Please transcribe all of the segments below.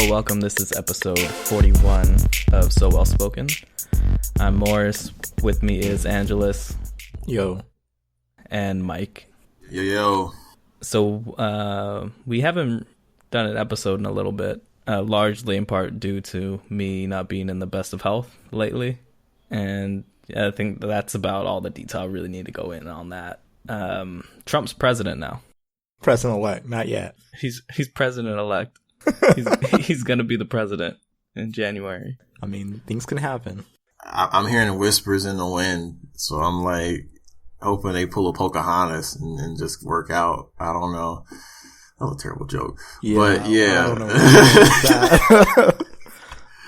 welcome. This is episode 41 of So Well Spoken. I'm Moris. With me is Angelus. Yo. And Mike. Yo. So we haven't done an episode in a little bit, largely in part due to me not being in the best of health lately. And I think that's about all the detail I really need to go in on that. Trump's president now. President-elect, not yet. He's president-elect. He's going to be the president in January. I mean, things can happen. I'm hearing whispers in the wind, so I'm like hoping they pull a Pocahontas and just work out. I don't know. That was a terrible joke. Yeah, but yeah. I don't know.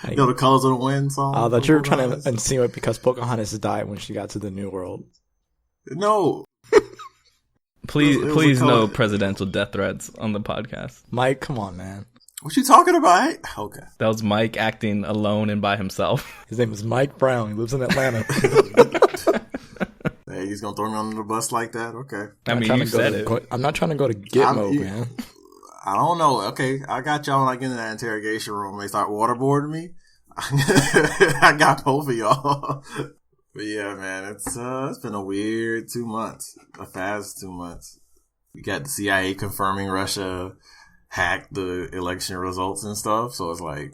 You know the Colors of the Wind song? I thought you were trying to insinuate because Pocahontas died when she got to the New World. No. Please no presidential death threats on the podcast. Mike, come on, man. What you talking about? Okay. That was Mike acting alone and by himself. His name is Mike Brown. He lives in Atlanta. Hey, he's going to throw me under the bus like that? Okay. I mean, you said it. I'm not trying to go to Gitmo, man. I don't know. Okay, I got y'all like in that interrogation room. They start waterboarding me. I got both of y'all. But yeah, man, it's been a weird 2 months. A fast 2 months. We got the CIA confirming Russia hacked the election results and stuff. So it's like,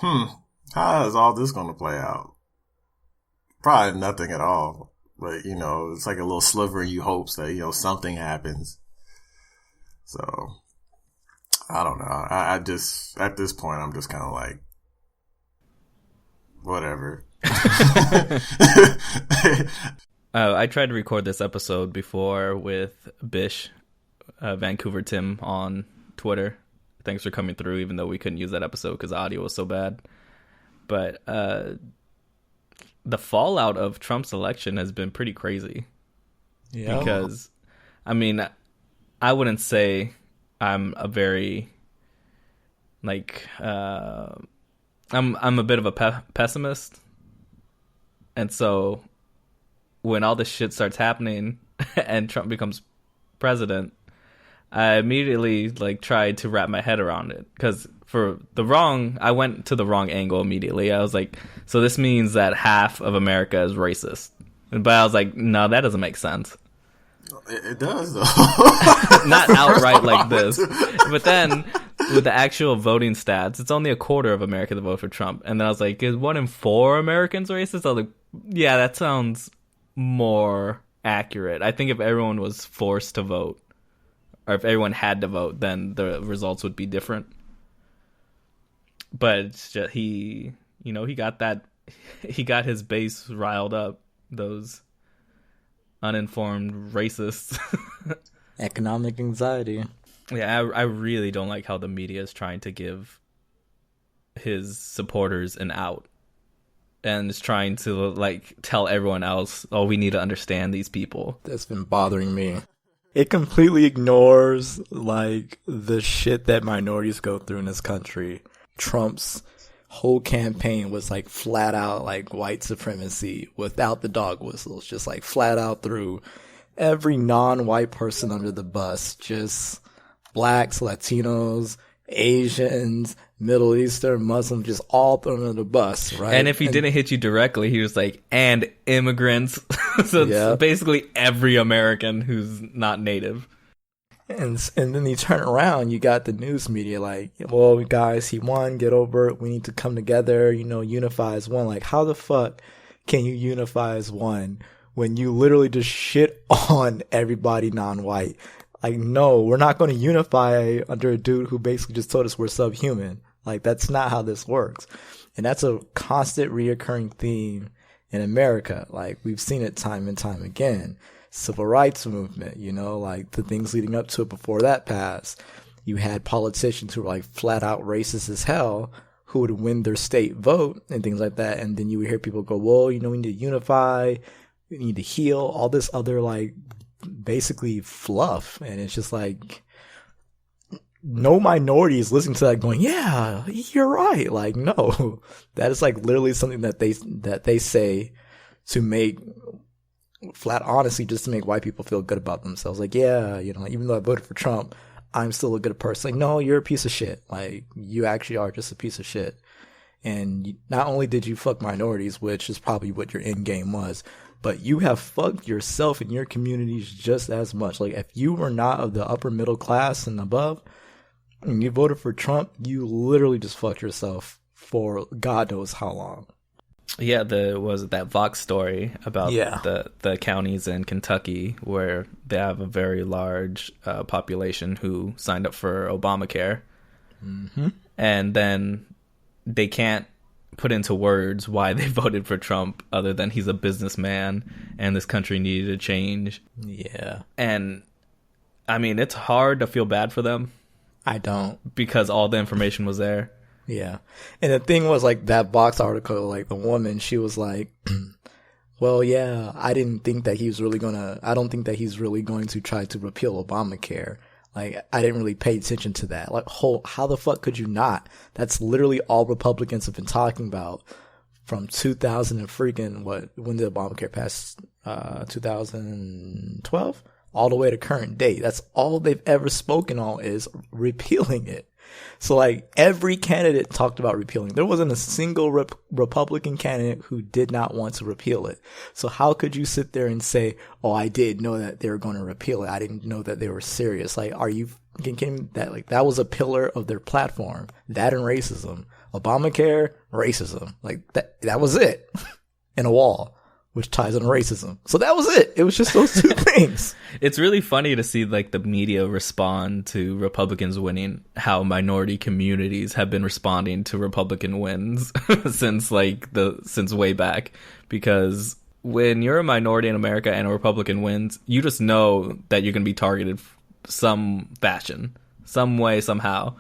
how is all this going to play out? Probably nothing at all. But, you know, it's like a little sliver in you hopes that, you know, something happens. So, I don't know. I just, at this point, I'm just kind of like, whatever. I tried to record this episode before with Bish, Vancouver Tim on Twitter. Thanks for coming through, even though we couldn't use that episode because the audio was so bad. But the fallout of Trump's election has been pretty crazy. Yeah. Because, I mean, I wouldn't say I'm a very, like, I'm a bit of a pessimist. And so when all this shit starts happening and Trump becomes president, I immediately like tried to wrap my head around it because I went to the wrong angle immediately. I was like, so this means that half of America is racist. But I was like, no, that doesn't make sense. It does, though. Not outright like this. But then with the actual voting stats, it's only a quarter of America that vote for Trump. And then I was like, is 1 in 4 Americans racist? I was like, yeah, that sounds more accurate. I think if everyone was forced to vote, or if everyone had to vote, then the results would be different. But it's just, he got his base riled up, those uninformed racists. Economic anxiety. Yeah, I really don't like how the media is trying to give his supporters an out. And is trying to, like, tell everyone else, oh, we need to understand these people. That's been bothering me. It completely ignores, like, the shit that minorities go through in this country. Trump's whole campaign was, like, flat out, like, white supremacy without the dog whistles. Just, like, flat out through every non-white person under the bus. Just blacks, Latinos, Asians, Middle Eastern, Muslims, just all thrown under the bus, right? And if he didn't hit you directly, he was like, and immigrants. So it's basically every American who's not native. And then you turn around, you got the news media like, well, guys, he won, get over it. We need to come together, you know, unify as one. Like, how the fuck can you unify as one when you literally just shit on everybody non-white? Like, no, we're not going to unify under a dude who basically just told us we're subhuman. Like, that's not how this works. And that's a constant reoccurring theme in America. Like, we've seen it time and time again. Civil rights movement, you know, like the things leading up to it before that passed. You had politicians who were like flat out racist as hell who would win their state vote and things like that. And then you would hear people go, well, you know, we need to unify, we need to heal, all this other like basically fluff. And it's just like, no minority is listening to that going, yeah, you're right. Like, no, that is like literally something that they say to make flat honesty, just to make white people feel good about themselves. Like, yeah, you know, even though I voted for Trump, I'm still a good person. Like, no, you're a piece of shit. Like, you actually are just a piece of shit. And not only did you fuck minorities, which is probably what your end game was, but you have fucked yourself and your communities just as much. Like, if you were not of the upper middle class and above, and you voted for Trump, you literally just fucked yourself for God knows how long. Yeah, was it that Vox story about the counties in Kentucky where they have a very large population who signed up for Obamacare, and then they can't put into words why they voted for Trump other than he's a businessman and this country needed to change. Yeah. And I mean, it's hard to feel bad for them. I don't. Because all the information was there. Yeah. And the thing was, like, that Vox article, like, the woman, she was like, well, yeah, I don't think that he's really going to try to repeal Obamacare. Like, I didn't really pay attention to that. Like, how the fuck could you not? That's literally all Republicans have been talking about from 2000 and freaking when did Obamacare pass? 2012? All the way to current date. That's all they've ever spoken on is repealing it. So, like, every candidate talked about repealing. There wasn't a single Republican candidate who did not want to repeal it. So how could you sit there and say, oh, I did know that they were going to repeal it. I didn't know that they were serious. Like, are you kidding that? Like, that was a pillar of their platform. That and racism. Obamacare, racism. Like, that was it. And a wall, which ties on racism. So that was it. It was just those two things. It's really funny to see, like, the media respond to Republicans winning, how minority communities have been responding to Republican wins since way back. Because when you're a minority in America and a Republican wins, you just know that you're going to be targeted some fashion, some way, somehow.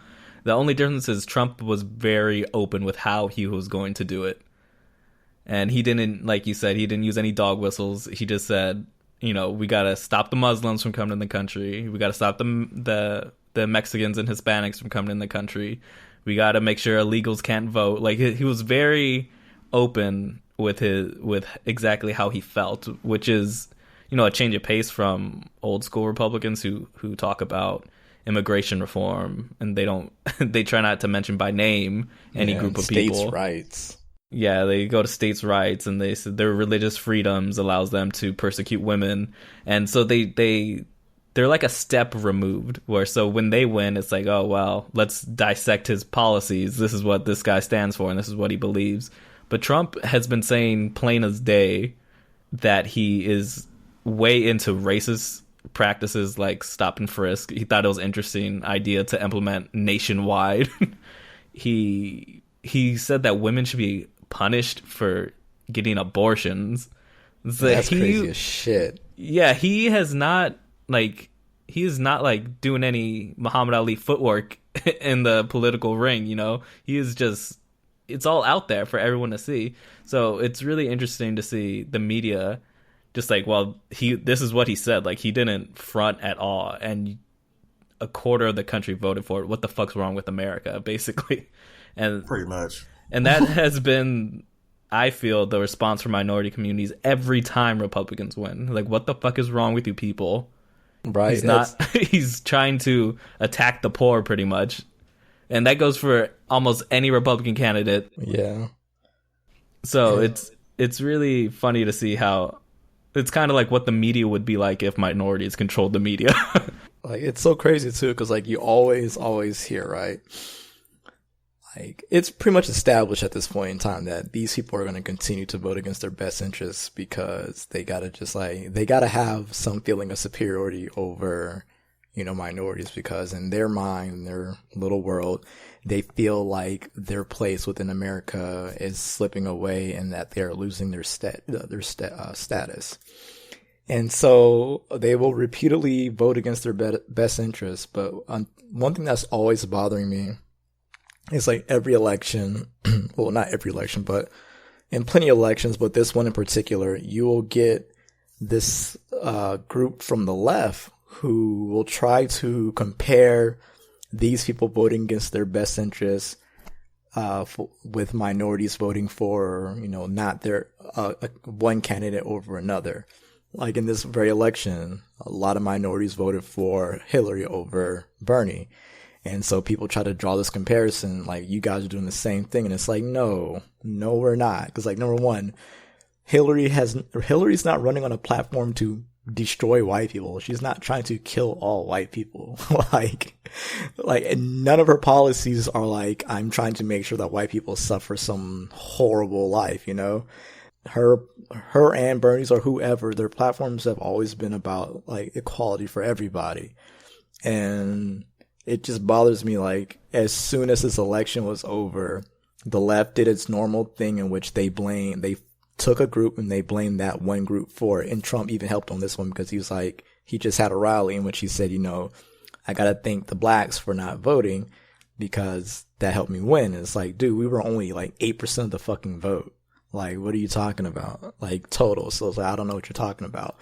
The only difference is Trump was very open with how he was going to do it. And he didn't, like you said, he didn't use any dog whistles. He just said, you know, we got to stop the Muslims from coming in the country. We got to stop the Mexicans and Hispanics from coming in the country. We got to make sure illegals can't vote. Like, he was very open with exactly how he felt, which is, you know, a change of pace from old school Republicans who talk about immigration reform, and they try not to mention by name any group of people. States' rights. Yeah, they go to states' rights, and they said their religious freedoms allows them to persecute women, and so they're like a step removed. So when they win, it's like, oh well, let's dissect his policies. This is what this guy stands for, and this is what he believes. But Trump has been saying plain as day that he is way into racist practices like stop and frisk. He thought it was an interesting idea to implement nationwide. He said that women should be punished for getting abortions. That's crazy as shit. Yeah, he is not doing any Muhammad Ali footwork in the political ring, you know. He is just, it's all out there for everyone to see. So it's really interesting to see the media just like, well, this is what he said. Like, he didn't front at all, and a quarter of the country voted for it. What the fuck's wrong with America, basically? And pretty much. And that has been, I feel, the response from minority communities every time Republicans win. Like, what the fuck is wrong with you people? Right. He's trying to attack the poor, pretty much. And that goes for almost any Republican candidate. Yeah. So it's really funny to see how it's kind of like what the media would be like if minorities controlled the media. Like, it's so crazy too, because like you always hear, right? Like, it's pretty much established at this point in time that these people are going to continue to vote against their best interests because they gotta have some feeling of superiority over, you know, minorities, because in their mind, in their little world, they feel like their place within America is slipping away and that they're losing their status. And so they will repeatedly vote against their best interests. But one thing that's always bothering me, it's like every election, well, not every election, but in plenty of elections, but this one in particular, you will get this group from the left who will try to compare these people voting against their best interests with minorities voting for, you know, not their one candidate over another. like in this very election, a lot of minorities voted for Hillary over Bernie. And so people try to draw this comparison, like, you guys are doing the same thing. And it's like, no, we're not. Because, like, number one, Hillary's not running on a platform to destroy white people. She's not trying to kill all white people. like, and none of her policies are like, I'm trying to make sure that white people suffer some horrible life, you know? Her and Bernie's or whoever, their platforms have always been about, like, equality for everybody. And it just bothers me, like, as soon as this election was over, the left did its normal thing in which they took a group and they blamed that one group for it. And Trump even helped on this one because he was like, he just had a rally in which he said, you know, I gotta thank the blacks for not voting because that helped me win. And it's like, dude, we were only like 8% of the fucking vote. Like, what are you talking about? Like, total. So it's like, I don't know what you're talking about.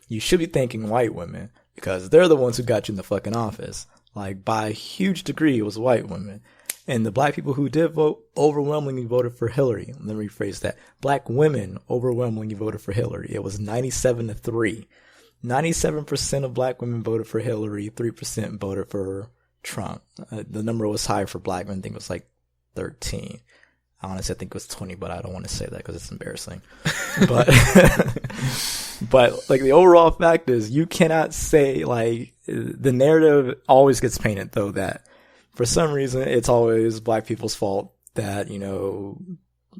You should be thanking white women because they're the ones who got you in the fucking office. Like, by a huge degree, it was white women. And the black people who did vote overwhelmingly voted for Hillary. Let me rephrase that. Black women overwhelmingly voted for Hillary. It was 97-3. 97% of black women voted for Hillary. 3% voted for Trump. The number was higher for black men. I think it was like 13. Honestly, I think it was 20, but I don't want to say that because it's embarrassing. But, but like the overall fact is you cannot say, like, the narrative always gets painted though that for some reason it's always black people's fault that, you know,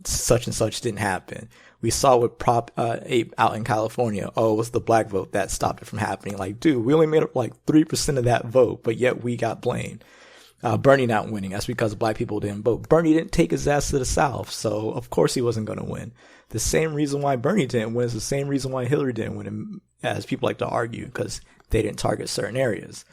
such and such didn't happen. We saw with Prop 8 out in California. Oh, it was the black vote that stopped it from happening. Like, dude, we only made up like 3% of that vote, but yet we got blamed. Bernie not winning. That's because black people didn't vote. Bernie didn't take his ass to the South, so of course he wasn't going to win. The same reason why Bernie didn't win is the same reason why Hillary didn't win, as people like to argue, because they didn't target certain areas.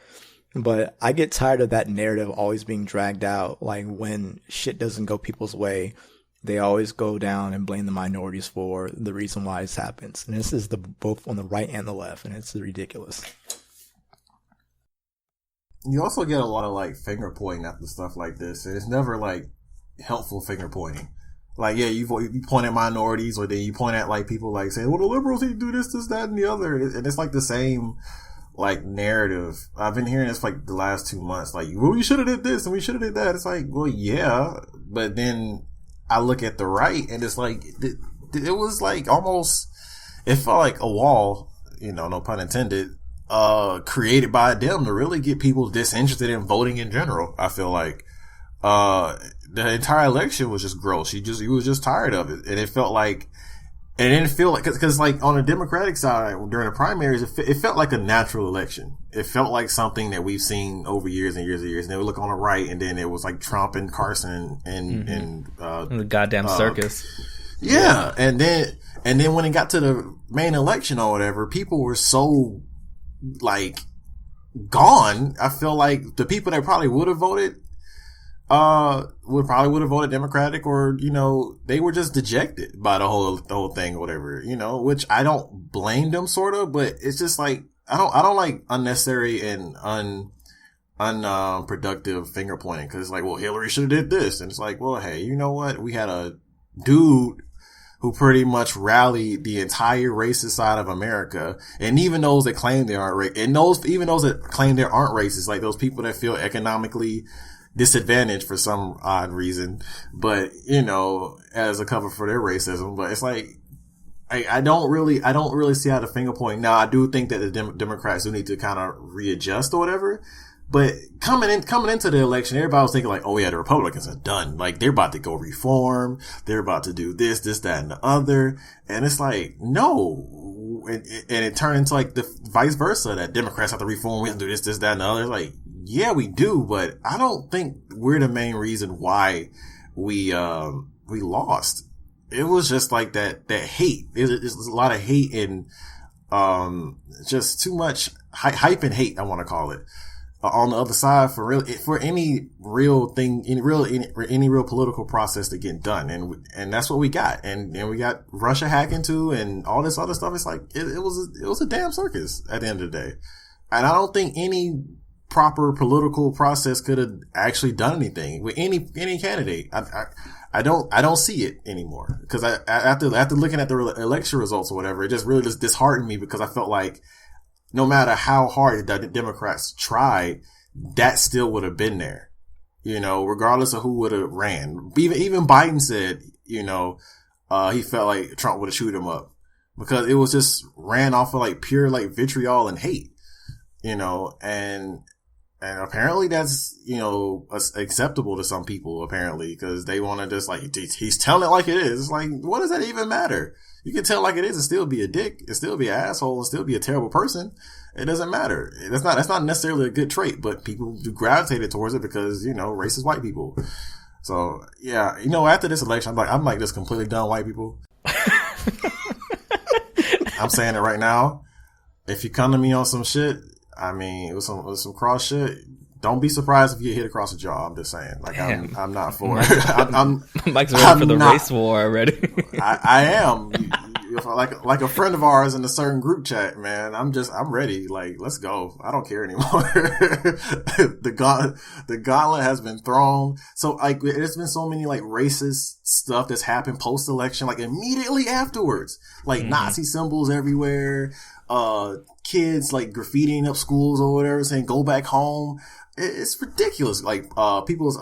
But I get tired of that narrative always being dragged out. Like, when shit doesn't go people's way, they always go down and blame the minorities for the reason why this happens. And this is both on the right and the left, and it's ridiculous. You also get a lot of, like, finger pointing after stuff like this. And it's never, like, helpful finger pointing. Like, yeah, you point at minorities, or then you point at, like, people, like, saying, well, the liberals need to do this, that, and the other. And it's, like, the same, like, narrative. I've been hearing this, like, the last 2 months. Like, well, we should have did this, and we should have did that. It's like, well, yeah. But then I look at the right, and it's like, it was, like, almost, it felt like a wall, you know, no pun intended, created by them to really get people disinterested in voting in general. I feel like the entire election was just gross. You was just tired of it, and it felt like, and it didn't feel like, because like on the Democratic side during the primaries, it felt like a natural election. It felt like something that we've seen over years and years and years. And then we look on the right, and then it was like Trump and Carson and the goddamn circus. Yeah, and then when it got to the main election or whatever, people were so, like, gone. I feel like the people that probably would have voted would have voted Democratic, or, you know, they were just dejected by the whole thing or whatever, you know, which I don't blame them, sort of, but it's just like, I don't like unnecessary and unproductive finger pointing, because it's like, well, Hillary should have did this, and it's like, well, hey, you know what, we had a dude who pretty much rallied the entire racist side of America, and even those that claim they aren't even those that claim they aren't racist, like those people that feel economically disadvantaged for some odd reason, but, you know, as a cover for their racism. But it's like, I don't really see how the finger pointing. Now, I do think that the Democrats do need to kind of readjust or whatever. But coming into the election, everybody was thinking like, oh yeah, the Republicans are done. Like, they're about to go reform. They're about to do this, that, and the other. And it's like, no. And it turned into like the vice versa, that Democrats have to reform. We have to do this, that, and the other. It's like, yeah, we do, but I don't think we're the main reason why we lost. It was just like that hate. There's a lot of hate and, just too much hype and hate, I want to call it. On the other side for any real thing, any real political process to get done. And that's what we got. And we got Russia hacking too and all this other stuff. It's like, it was a damn circus at the end of the day. And I don't think any proper political process could have actually done anything with any candidate. I don't see it anymore, because after looking at the election results or whatever, it just really just disheartened me, because I felt like no matter how hard the Democrats tried, that still would have been there, regardless of who would have ran. Even Biden said, he felt like Trump would have chewed him up, because it was just ran off of like pure like vitriol and hate, and apparently that's, acceptable to some people, apparently, because they want to just like, he's telling it like it is. It's like, what does that even matter? You can tell like it is and still be a dick, and still be an asshole, and still be a terrible person. It doesn't matter. That's not necessarily a good trait, but people do gravitate towards it because, racist white people. So yeah, after this election, I'm like just completely done white people. I'm saying it right now. If you come to me on some shit, I mean, with some cross shit, don't be surprised if you get hit across the jaw. I'm just saying, like, I'm not for it. Mike's ready for the race war already. I am. Like a friend of ours in a certain group chat, man. I'm ready. Like, let's go. I don't care anymore. The gauntlet has been thrown. So like, there's been so many like racist stuff that's happened post election, like immediately afterwards, like Nazi symbols everywhere. Kids like graffitiing up schools or whatever, saying go back home. It's ridiculous. Like, people's,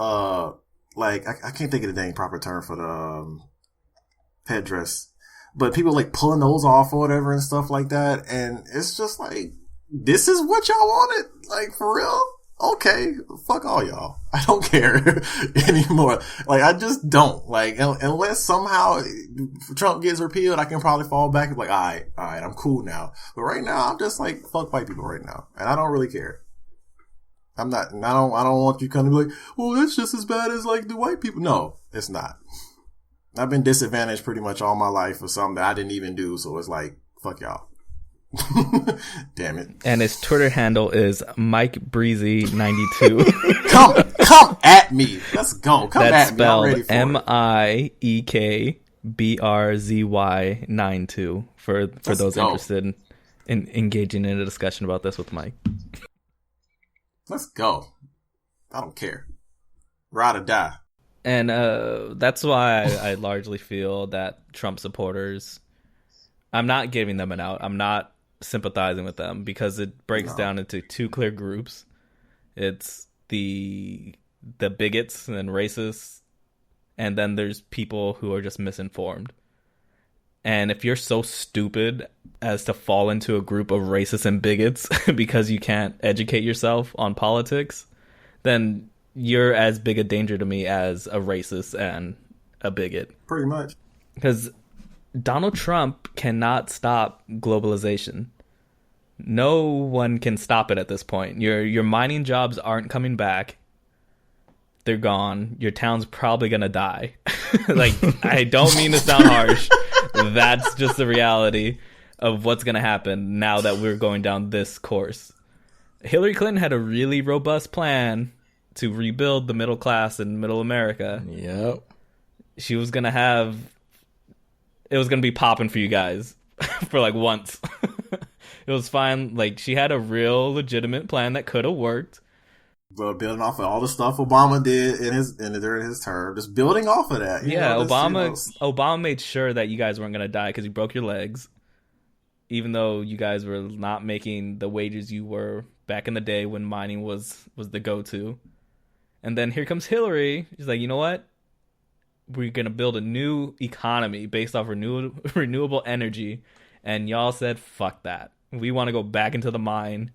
like, I can't think of the dang proper term for the, headdress, but people like pulling those off or whatever and stuff like that. And it's just like, this is what y'all wanted? Like, for real? Okay. Fuck all y'all. I don't care anymore. Like, I just don't. Like, unless somehow Trump gets repealed, I can probably fall back and be like, all right, I'm cool now. But right now, I'm just like, fuck white people right now. And I don't really care. I don't want you to come to be like, well, that's just as bad as like the white people. No, it's not. I've been disadvantaged pretty much all my life for something that I didn't even do. So it's like, fuck y'all. Damn it. And his Twitter handle is MikeBreezy92. come at me. Let's go. Come That's at me. I'm ready spelled for MikeBRzy92 for those go. interested in engaging in a discussion about this with Mike. Let's go. I don't care. Ride or die. And that's why I largely feel that Trump supporters, I'm not giving them an out. I'm not sympathizing with them, because it breaks down into two clear groups. It's the bigots and racists, and then there's people who are just misinformed. And if you're so stupid as to fall into a group of racists and bigots because you can't educate yourself on politics, then you're as big a danger to me as a racist and a bigot. Pretty much. Because Donald Trump cannot stop globalization. No one can stop it at this point. Your mining jobs aren't coming back. They're gone. Your town's probably gonna die. Like, I don't mean to sound harsh. That's just the reality of what's gonna happen now that we're going down this course. Hillary Clinton had a really robust plan to rebuild the middle class in middle America. Yep. She was gonna have... It was gonna be popping for you guys for like once. It was fine. Like, she had a real legitimate plan that could have worked. But building off of all the stuff Obama did during his term, just building off of that. Obama made sure that you guys weren't gonna die because you broke your legs, even though you guys were not making the wages you were back in the day when mining was the go-to. And then here comes Hillary. She's like, you know what? We're going to build a new economy based off renewable energy. And y'all said, fuck that. We want to go back into the mine,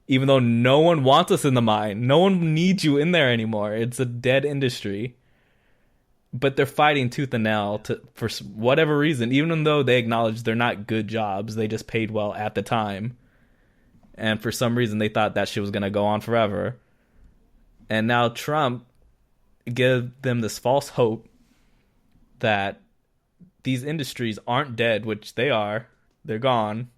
even though no one wants us in the mine. No one needs you in there anymore. It's a dead industry. But they're fighting tooth and nail for whatever reason, even though they acknowledge they're not good jobs. They just paid well at the time. And for some reason, they thought that shit was going to go on forever. And now Trump gave them this false hope that these industries aren't dead, which they are. They're gone.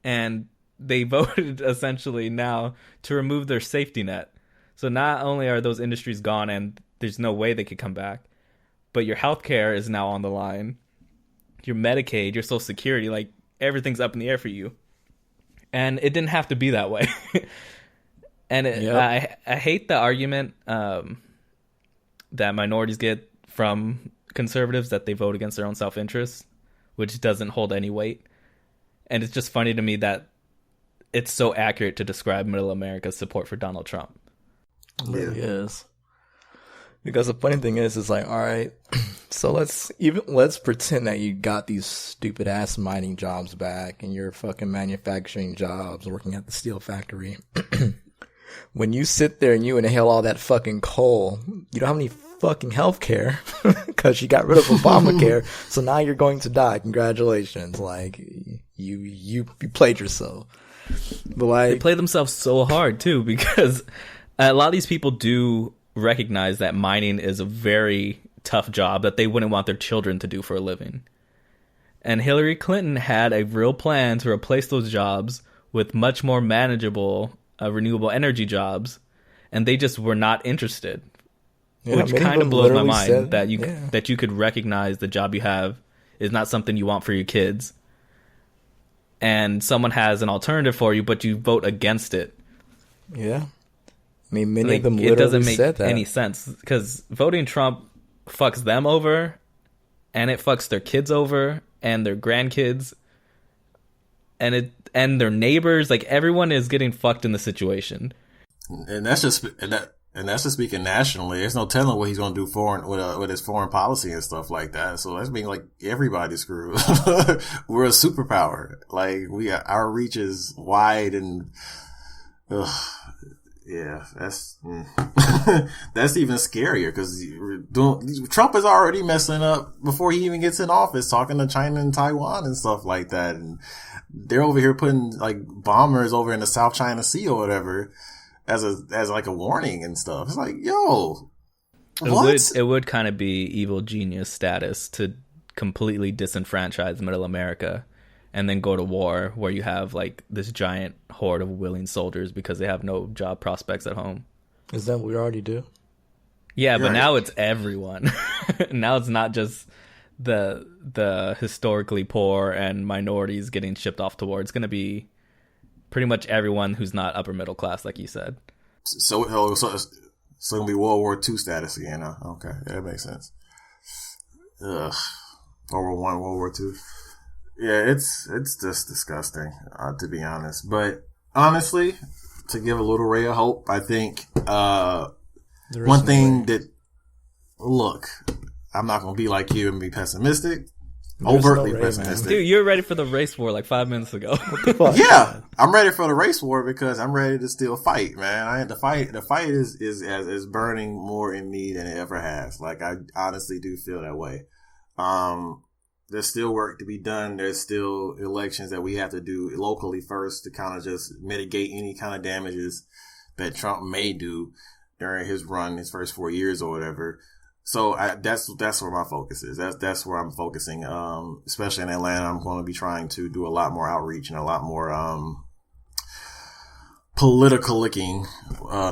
And they voted essentially now to remove their safety net. So not only are those industries gone and there's no way they could come back, but your healthcare is now on the line. Your Medicaid, your Social Security, like, everything's up in the air for you. And it didn't have to be that way. And I hate the argument that minorities get from conservatives that they vote against their own self-interest, which doesn't hold any weight. And it's just funny to me that it's so accurate to describe Middle America's support for Donald Trump. It really is. Because the funny thing is like, all right, so let's pretend that you got these stupid ass mining jobs back and your fucking manufacturing jobs working at the steel factory. When you sit there and you inhale all that fucking coal, you don't have any fucking health care because you got rid of Obamacare. So now you're going to die. Congratulations. Like you played yourself. But like, they play themselves so hard too, because a lot of these people do recognize that mining is a very tough job that they wouldn't want their children to do for a living. And Hillary Clinton had a real plan to replace those jobs with much more manageable renewable energy jobs, and they just were not interested. Yeah, which kind of blows my mind that you could recognize the job you have is not something you want for your kids, and someone has an alternative for you, but you vote against it. Yeah. I mean, many of them literally said that. It doesn't make any sense, because voting Trump fucks them over, and it fucks their kids over, and their grandkids, and their neighbors. Like, everyone is getting fucked in the situation. And that's just speaking nationally. There's no telling what he's going to do with his foreign policy and stuff like that. So that's being like everybody's screwed. We're a superpower. Like, our reach is wide, and yeah, that's that's even scarier, because Trump is already messing up before he even gets in office, talking to China and Taiwan and stuff like that, and they're over here putting like bombers over in the South China Sea or whatever as like a warning and stuff. It's like, yo, what? It would kind of be evil genius status to completely disenfranchise Middle America and then go to war where you have like this giant horde of willing soldiers because they have no job prospects at home. Is that what we already do? Yeah, but now it's everyone. Now it's not just the historically poor and minorities getting shipped off to war. It's going to be pretty much everyone who's not upper middle class, like you said. So it'll be World War II status again. Huh? Okay, that makes sense. Ugh. World War I, World War II. Yeah, it's just disgusting, to be honest. But honestly, to give a little ray of hope, I think one thing that, look, I'm not going to be like you and be pessimistic. Overtly pessimistic. Dude, you're ready for the race war like 5 minutes ago. Yeah, I'm ready for the race war because I'm ready to still fight, man. The fight is burning more in me than it ever has. Like, I honestly do feel that way. There's still work to be done. There's still elections that we have to do locally first to kind of just mitigate any kind of damages that Trump may do during his run, his first 4 years or whatever. So that's where my focus is. That's where I'm focusing. Especially in Atlanta, I'm going to be trying to do a lot more outreach and a lot more political licking,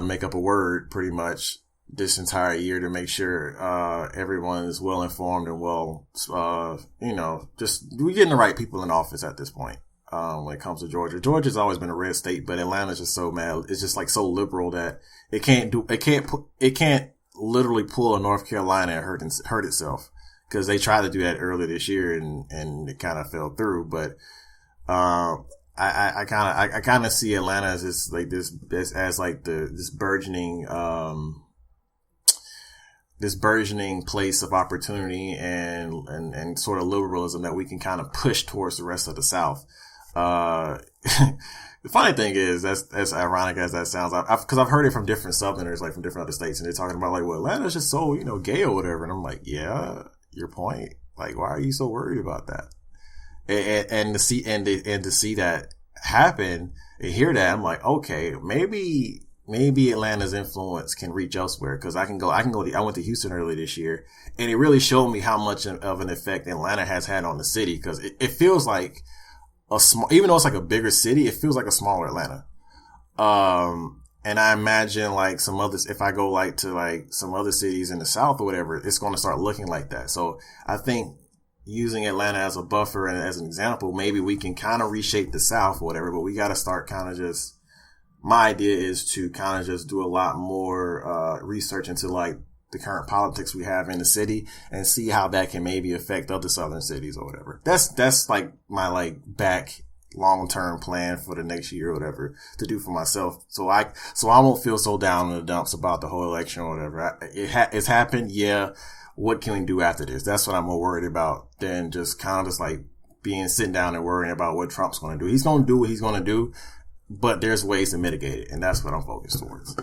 make up a word, pretty much, this entire year to make sure everyone is well informed and well, just we're getting the right people in office at this point. When it comes to Georgia, Georgia's always been a red state, but Atlanta's just so mad. It's just like so liberal that it can't literally pull a North Carolina and hurt itself, because they tried to do that earlier this year and it kind of fell through. But I kind of see Atlanta as this burgeoning place of opportunity and sort of liberalism that we can kind of push towards the rest of the South. The funny thing is, as ironic as that sounds, because I've heard it from different Southerners, like from different other states, and they're talking about like, well, Atlanta's just so, gay or whatever. And I'm like, yeah, your point. Like, why are you so worried about that? And to see that happen and hear that, I'm like, okay, maybe Atlanta's influence can reach elsewhere, because I went to Houston earlier this year, and it really showed me how much of an effect Atlanta has had on the city, because it feels like even though it's like a bigger city, it feels like a smaller Atlanta. And I imagine like if I go like to like some other cities in the South or whatever, it's going to start looking like that. So I think using Atlanta as a buffer and as an example, maybe we can kind of reshape the South or whatever, but we got to start kind of just my idea is to kind of just do a lot more research into like the current politics we have in the city and see how that can maybe affect other southern cities or whatever. That's like my like back long-term plan for the next year or whatever to do for myself. So I won't feel so down in the dumps about the whole election or whatever. It's happened. Yeah. What can we do after this? That's what I'm more worried about than just kind of just like sitting down and worrying about what Trump's going to do. He's going to do what he's going to do, but there's ways to mitigate it. And that's what I'm focused towards.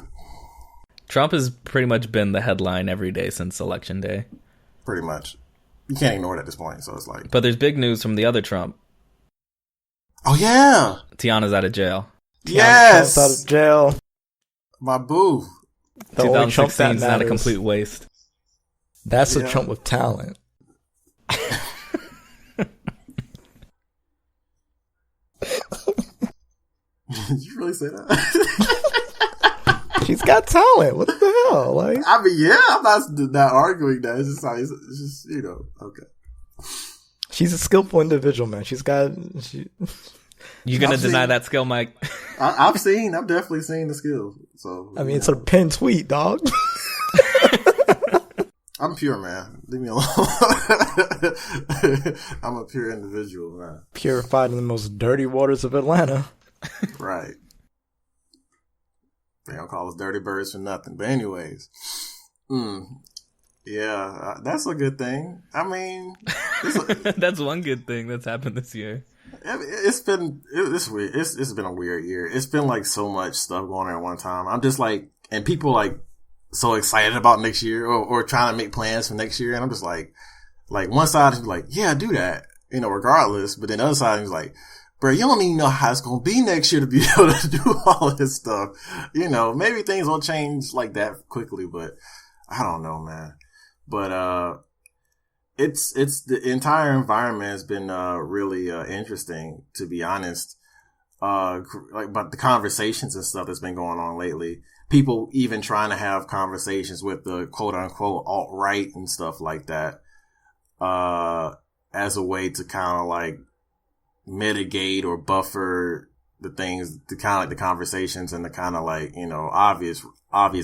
Trump has pretty much been the headline every day since Election Day. Pretty much. You can't ignore it at this point, so it's like... But there's big news from the other Trump. Oh, yeah! Tiana's out of jail. Yes! Trump's out of jail. My boo. The only Trump 2016 that is not a matters. complete waste. That's a Trump with talent. Did you really say that? She's got talent. What the hell? Like, I mean, yeah, I'm not arguing that. It's just you know, okay. she's a skillful individual, man. You gonna deny that skill, Mike? I've definitely seen the skill. So I mean, it's a pinned tweet, dog. I'm pure, man. Leave me alone. I'm a pure individual, man. Purified in the most dirty waters of Atlanta. Right. They don't call us dirty birds for nothing. But anyways, yeah, that's a good thing. I mean, that's one good thing that's happened this year. It's been weird. It's been a weird year. It's been like so much stuff going on at one time. I'm just like, and people like so excited about next year or trying to make plans for next year, and I'm just like one side is like, yeah, do that, you know, regardless. But then the other side is like, bro, you don't even know how it's going to be next year to be able to do all of this stuff. You know, maybe things will change like that quickly, but I don't know, man. But, it's the entire environment has been, really, interesting, to be honest. Like, but the conversations and stuff that's been going on lately, people even trying to have conversations with the quote unquote alt-right and stuff like that, as a way to kind of like, mitigate or buffer the things, the kind of like the conversations and the kind of like, you know, obvious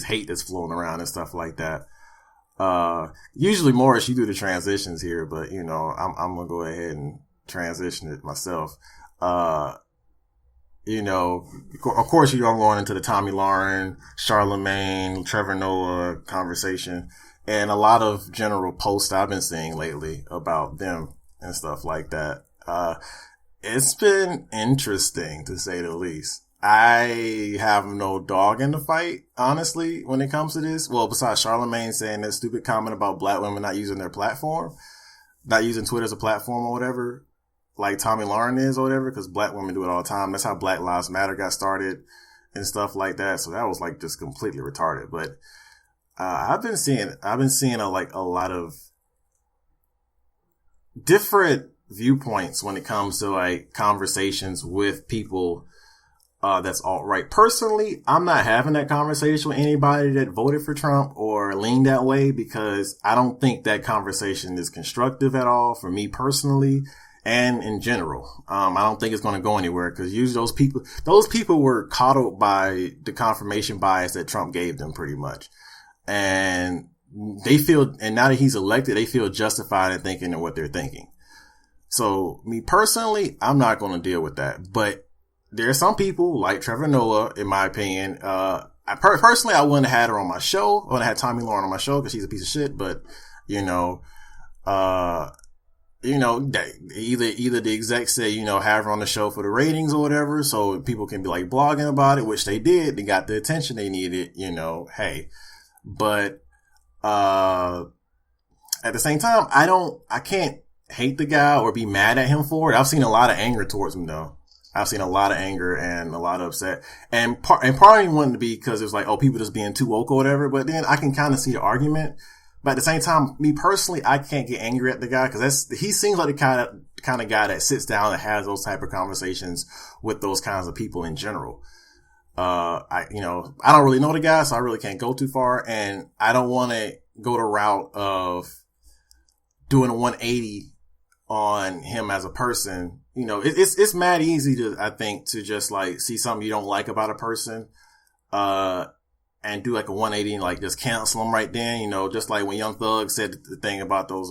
hate that's floating around and stuff like that. Usually Moris, you do the transitions here, but you know, I'm gonna go ahead and transition it myself. You know, of course, you know, I'm going into the Tommy Lahren, Charlemagne, Trevor Noah conversation and a lot of general posts I've been seeing lately about them and stuff like that. It's been interesting, to say the least. I have no dog in the fight, honestly, when it comes to this. Well, besides Charlemagne saying that stupid comment about black women not using their platform, not using Twitter as a platform or whatever, like Tommy Lahren is or whatever, because black women do it all the time. That's how Black Lives Matter got started and stuff like that. So that was like just completely retarded. But I've been seeing a lot of different viewpoints when it comes to like conversations with people that's alt-right. Personally, I'm not having that conversation with anybody that voted for Trump or leaned that way because I don't think that conversation is constructive at all for me personally and in general. I don't think it's going to go anywhere because usually those people were coddled by the confirmation bias that Trump gave them pretty much. And and now that he's elected, they feel justified in thinking what they're thinking. So me personally, I'm not going to deal with that. But there are some people like Trevor Noah, in my opinion. Personally, I wouldn't have had her on my show. I wouldn't have had Tommy Lahren on my show because she's a piece of shit. But, either the exec said, have her on the show for the ratings or whatever. So people can be like blogging about it, which they did. They got the attention they needed, hey. But, at the same time, I can't hate the guy or be mad at him for it. I've seen a lot of anger towards him though. I've seen a lot of anger and a lot of upset. And part of me wanted to be because it was like, oh, people just being too woke or whatever. But then I can kind of see the argument. But at the same time, me personally, I can't get angry at the guy because he seems like the kind of guy that sits down and has those type of conversations with those kinds of people in general. I don't really know the guy, so I really can't go too far. And I don't want to go the route of doing a 180 on him as a person you know, it's mad easy to, I think, to just like see something you don't like about a person, and do like a 180 and like just cancel them right then, you know, just like when Young Thug said the thing about those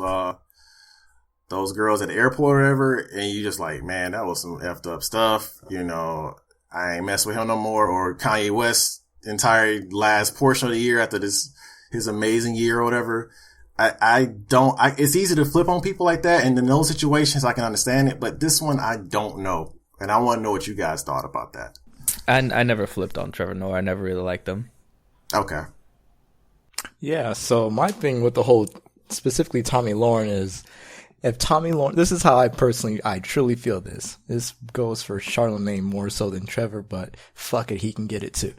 girls at the airport or whatever, and you just like, man, that was some effed up stuff, you know, I ain't mess with him no more. Or Kanye West's entire last portion of the year after his amazing year or whatever. It's easy to flip on people like that, and in those situations I can understand it, but this one I don't know, and I want to know what you guys thought about that. I never flipped on Trevor Noah. I never really liked him. Okay. Yeah, so my thing with the whole, specifically Tommy Lahren, is if Tommy Lahren, this is how I truly feel this. This goes for Charlemagne more so than Trevor, but fuck it, he can get it too.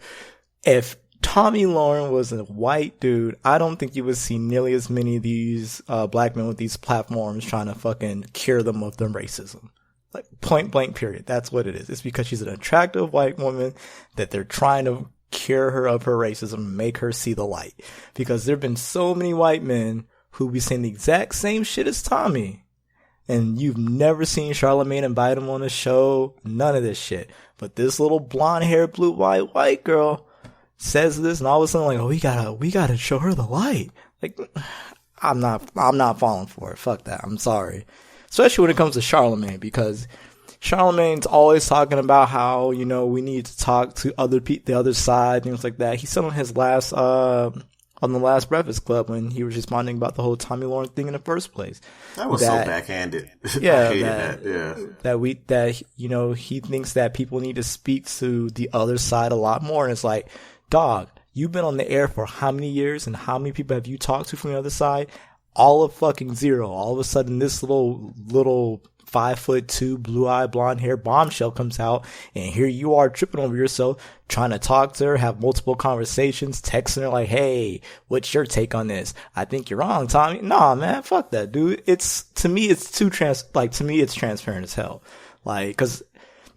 If Tommy Lahren was a white dude, I don't think you would see nearly as many of these black men with these platforms trying to fucking cure them of their racism. Like, point blank period. That's what it is. It's because she's an attractive white woman that they're trying to cure her of her racism and make her see the light. Because there have been so many white men who be saying the exact same shit as Tommy, and you've never seen Charlemagne invite him on a show, none of this shit. But this little blonde-haired, blue-eyed white girl says this, and all of a sudden, like, oh, we gotta show her the light. Like, I'm not falling for it. Fuck that. I'm sorry. Especially when it comes to Charlemagne, because Charlemagne's always talking about how, you know, we need to talk to the other side, things like that. He said on his last, on the last Breakfast Club when he was responding about the whole Tommy Lahren thing in the first place. That was so backhanded. Yeah, I hated that. That you know, he thinks that people need to speak to the other side a lot more, and it's like, dog, you've been on the air for how many years, and how many people have you talked to from the other side? All of fucking zero. All of a sudden, this little 5'2", blue-eyed, blonde-hair bombshell comes out, and here you are tripping over yourself, trying to talk to her, have multiple conversations, texting her like, "Hey, what's your take on this? I think you're wrong, Tommy." Nah, man, fuck that, dude. To me, it's transparent as hell. Like, cause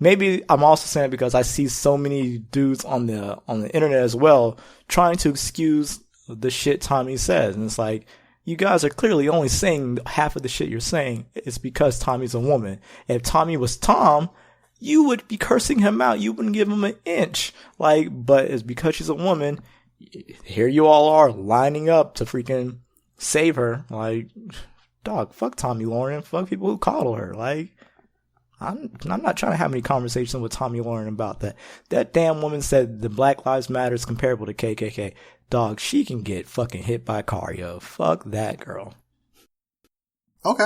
maybe I'm also saying because I see so many dudes on the internet as well trying to excuse the shit Tommy says, and it's like, you guys are clearly only saying half of the shit you're saying. It's because Tommy's a woman. If Tommy was Tom, you would be cursing him out. You wouldn't give him an inch. Like, but it's because she's a woman. Here you all are lining up to freaking save her. Like, dog, fuck Tommy Lahren. Fuck people who coddle her. Like, I'm not trying to have any conversation with Tommy Lahren about that. That damn woman said the Black Lives Matter is comparable to KKK. Dog, she can get fucking hit by a car, yo. Fuck that girl. Okay.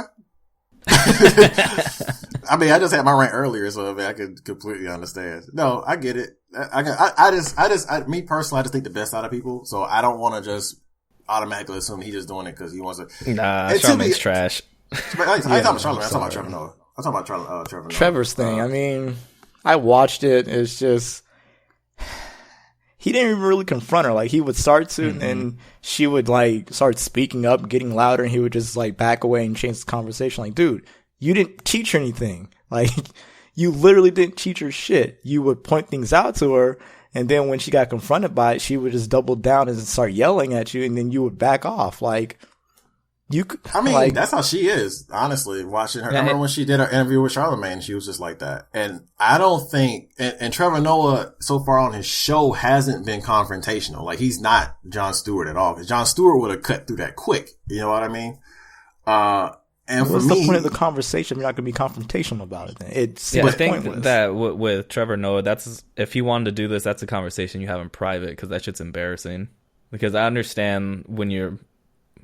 I mean, I just had my rant earlier, so I mean, I could completely understand. No, I get it. Me personally, I just think the best out of people, so I don't want to just automatically assume he's just doing it because he wants to. Nah, Charlemagne's trash. I ain't talking about Charlemagne. I'm talking about Trevor Noah. I'm talking about Trevor Noah. Trevor's thing. I mean, I watched it. It's just, he didn't even really confront her. Like, he would start to, and she would like start speaking up, getting louder, and he would just like back away and change the conversation. Like, dude, you didn't teach her anything. Like, you literally didn't teach her shit. You would point things out to her, and then when she got confronted by it, she would just double down and start yelling at you, and then you would back off. Like, I mean, like, that's how she is, honestly, watching her. I remember when she did her interview with Charlemagne, she was just like that. And I don't think, and Trevor Noah, so far on his show, hasn't been confrontational. Like, he's not Jon Stewart at all. Because Jon Stewart would have cut through that quick. You know what I mean? And what's the point of the conversation? You're not going to be confrontational about it then. I think pointless. That with Trevor Noah, that's, if he wanted to do this, that's a conversation you have in private, because that shit's embarrassing. Because I understand when you're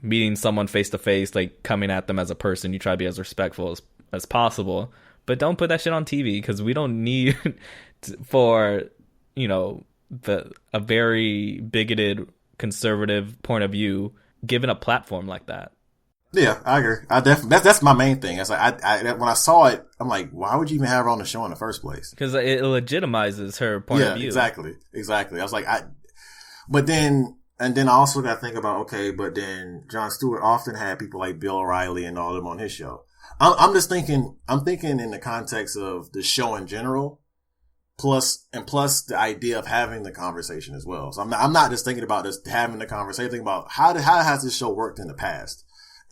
meeting someone face to face, like coming at them as a person, you try to be as respectful as possible, but don't put that shit on TV, because we don't need for, you know, a very bigoted conservative point of view given a platform like that. Yeah, I agree. I definitely, that's my main thing. It's like, when I saw it, I'm like, why would you even have her on the show in the first place? Because it legitimizes her point of view. Exactly. I was like, but then, and then I also got to think about, okay, but then Jon Stewart often had people like Bill O'Reilly and all of them on his show. I'm thinking in the context of the show in general, plus the idea of having the conversation as well. So I'm not just thinking about just having the conversation, thinking about how has this show worked in the past?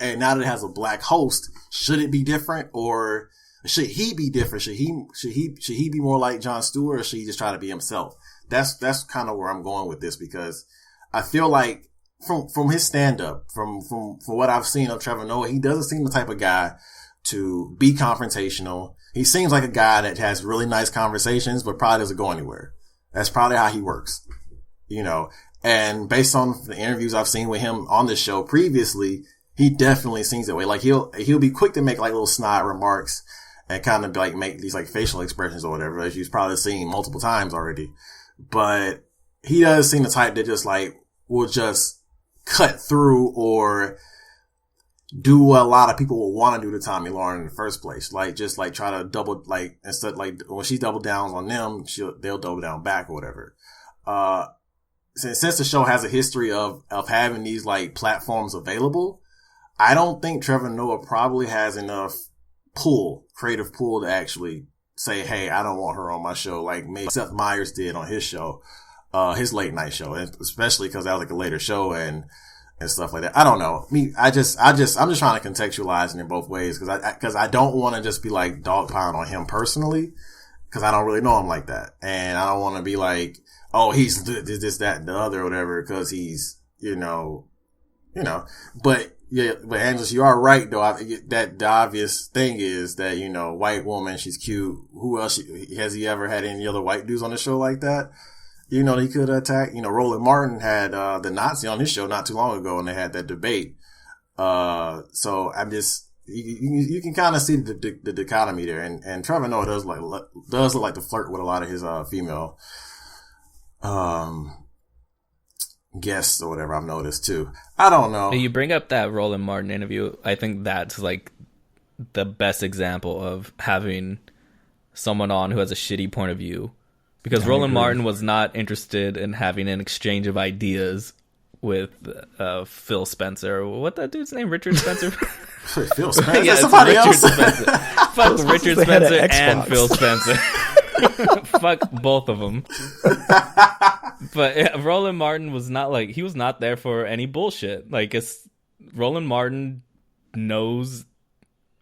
And now that it has a black host, should it be different? Or should he be different? Should he be more like Jon Stewart, or should he just try to be himself? That's kind of where I'm going with this, because I feel like from his stand up, from what I've seen of Trevor Noah, he doesn't seem the type of guy to be confrontational. He seems like a guy that has really nice conversations, but probably doesn't go anywhere. That's probably how he works, and based on the interviews I've seen with him on the show previously, he definitely seems that way. Like he'll be quick to make like little snide remarks and kind of like make these like facial expressions or whatever, as you've probably seen multiple times already. But he does seem the type that just like will just cut through or do what a lot of people will want to do to Tomi Lahren in the first place. Like just like try to double, like instead, like when she double downs on them, they'll double down back or whatever. Since the show has a history of having these like platforms available, I don't think Trevor Noah probably has enough creative pool to actually say, hey, I don't want her on my show, like maybe Seth Meyers did on his show, his late night show, and especially because that was like a later show and stuff like that. I don't know. I'm just trying to contextualize it in both ways, because I don't want to just be like dogpiling on him personally, because I don't really know him like that, and I don't want to be like, oh, he's this, that, and the other, or whatever, because he's, but yeah, but Angelus, you are right though. That the obvious thing is that, white woman, she's cute. Who else has he ever had any other white dudes on the show like that? He could attack. Roland Martin had the Nazi on his show not too long ago, and they had that debate. So I'm just you can kind of see the dichotomy there, and Trevor Noah does look like to flirt with a lot of his female guests or whatever. I've noticed too. I don't know. You bring up that Roland Martin interview. I think that's like the best example of having someone on who has a shitty point of view, because Roland Martin was not interested in having an exchange of ideas with Phil Spencer. What that dude's name? Richard Spencer? Phil Spencer? Yeah, somebody else. Fuck Richard Spencer and Phil Spencer. Fuck both of them. But yeah, Roland Martin was not like, he was not there for any bullshit. Like, Roland Martin knows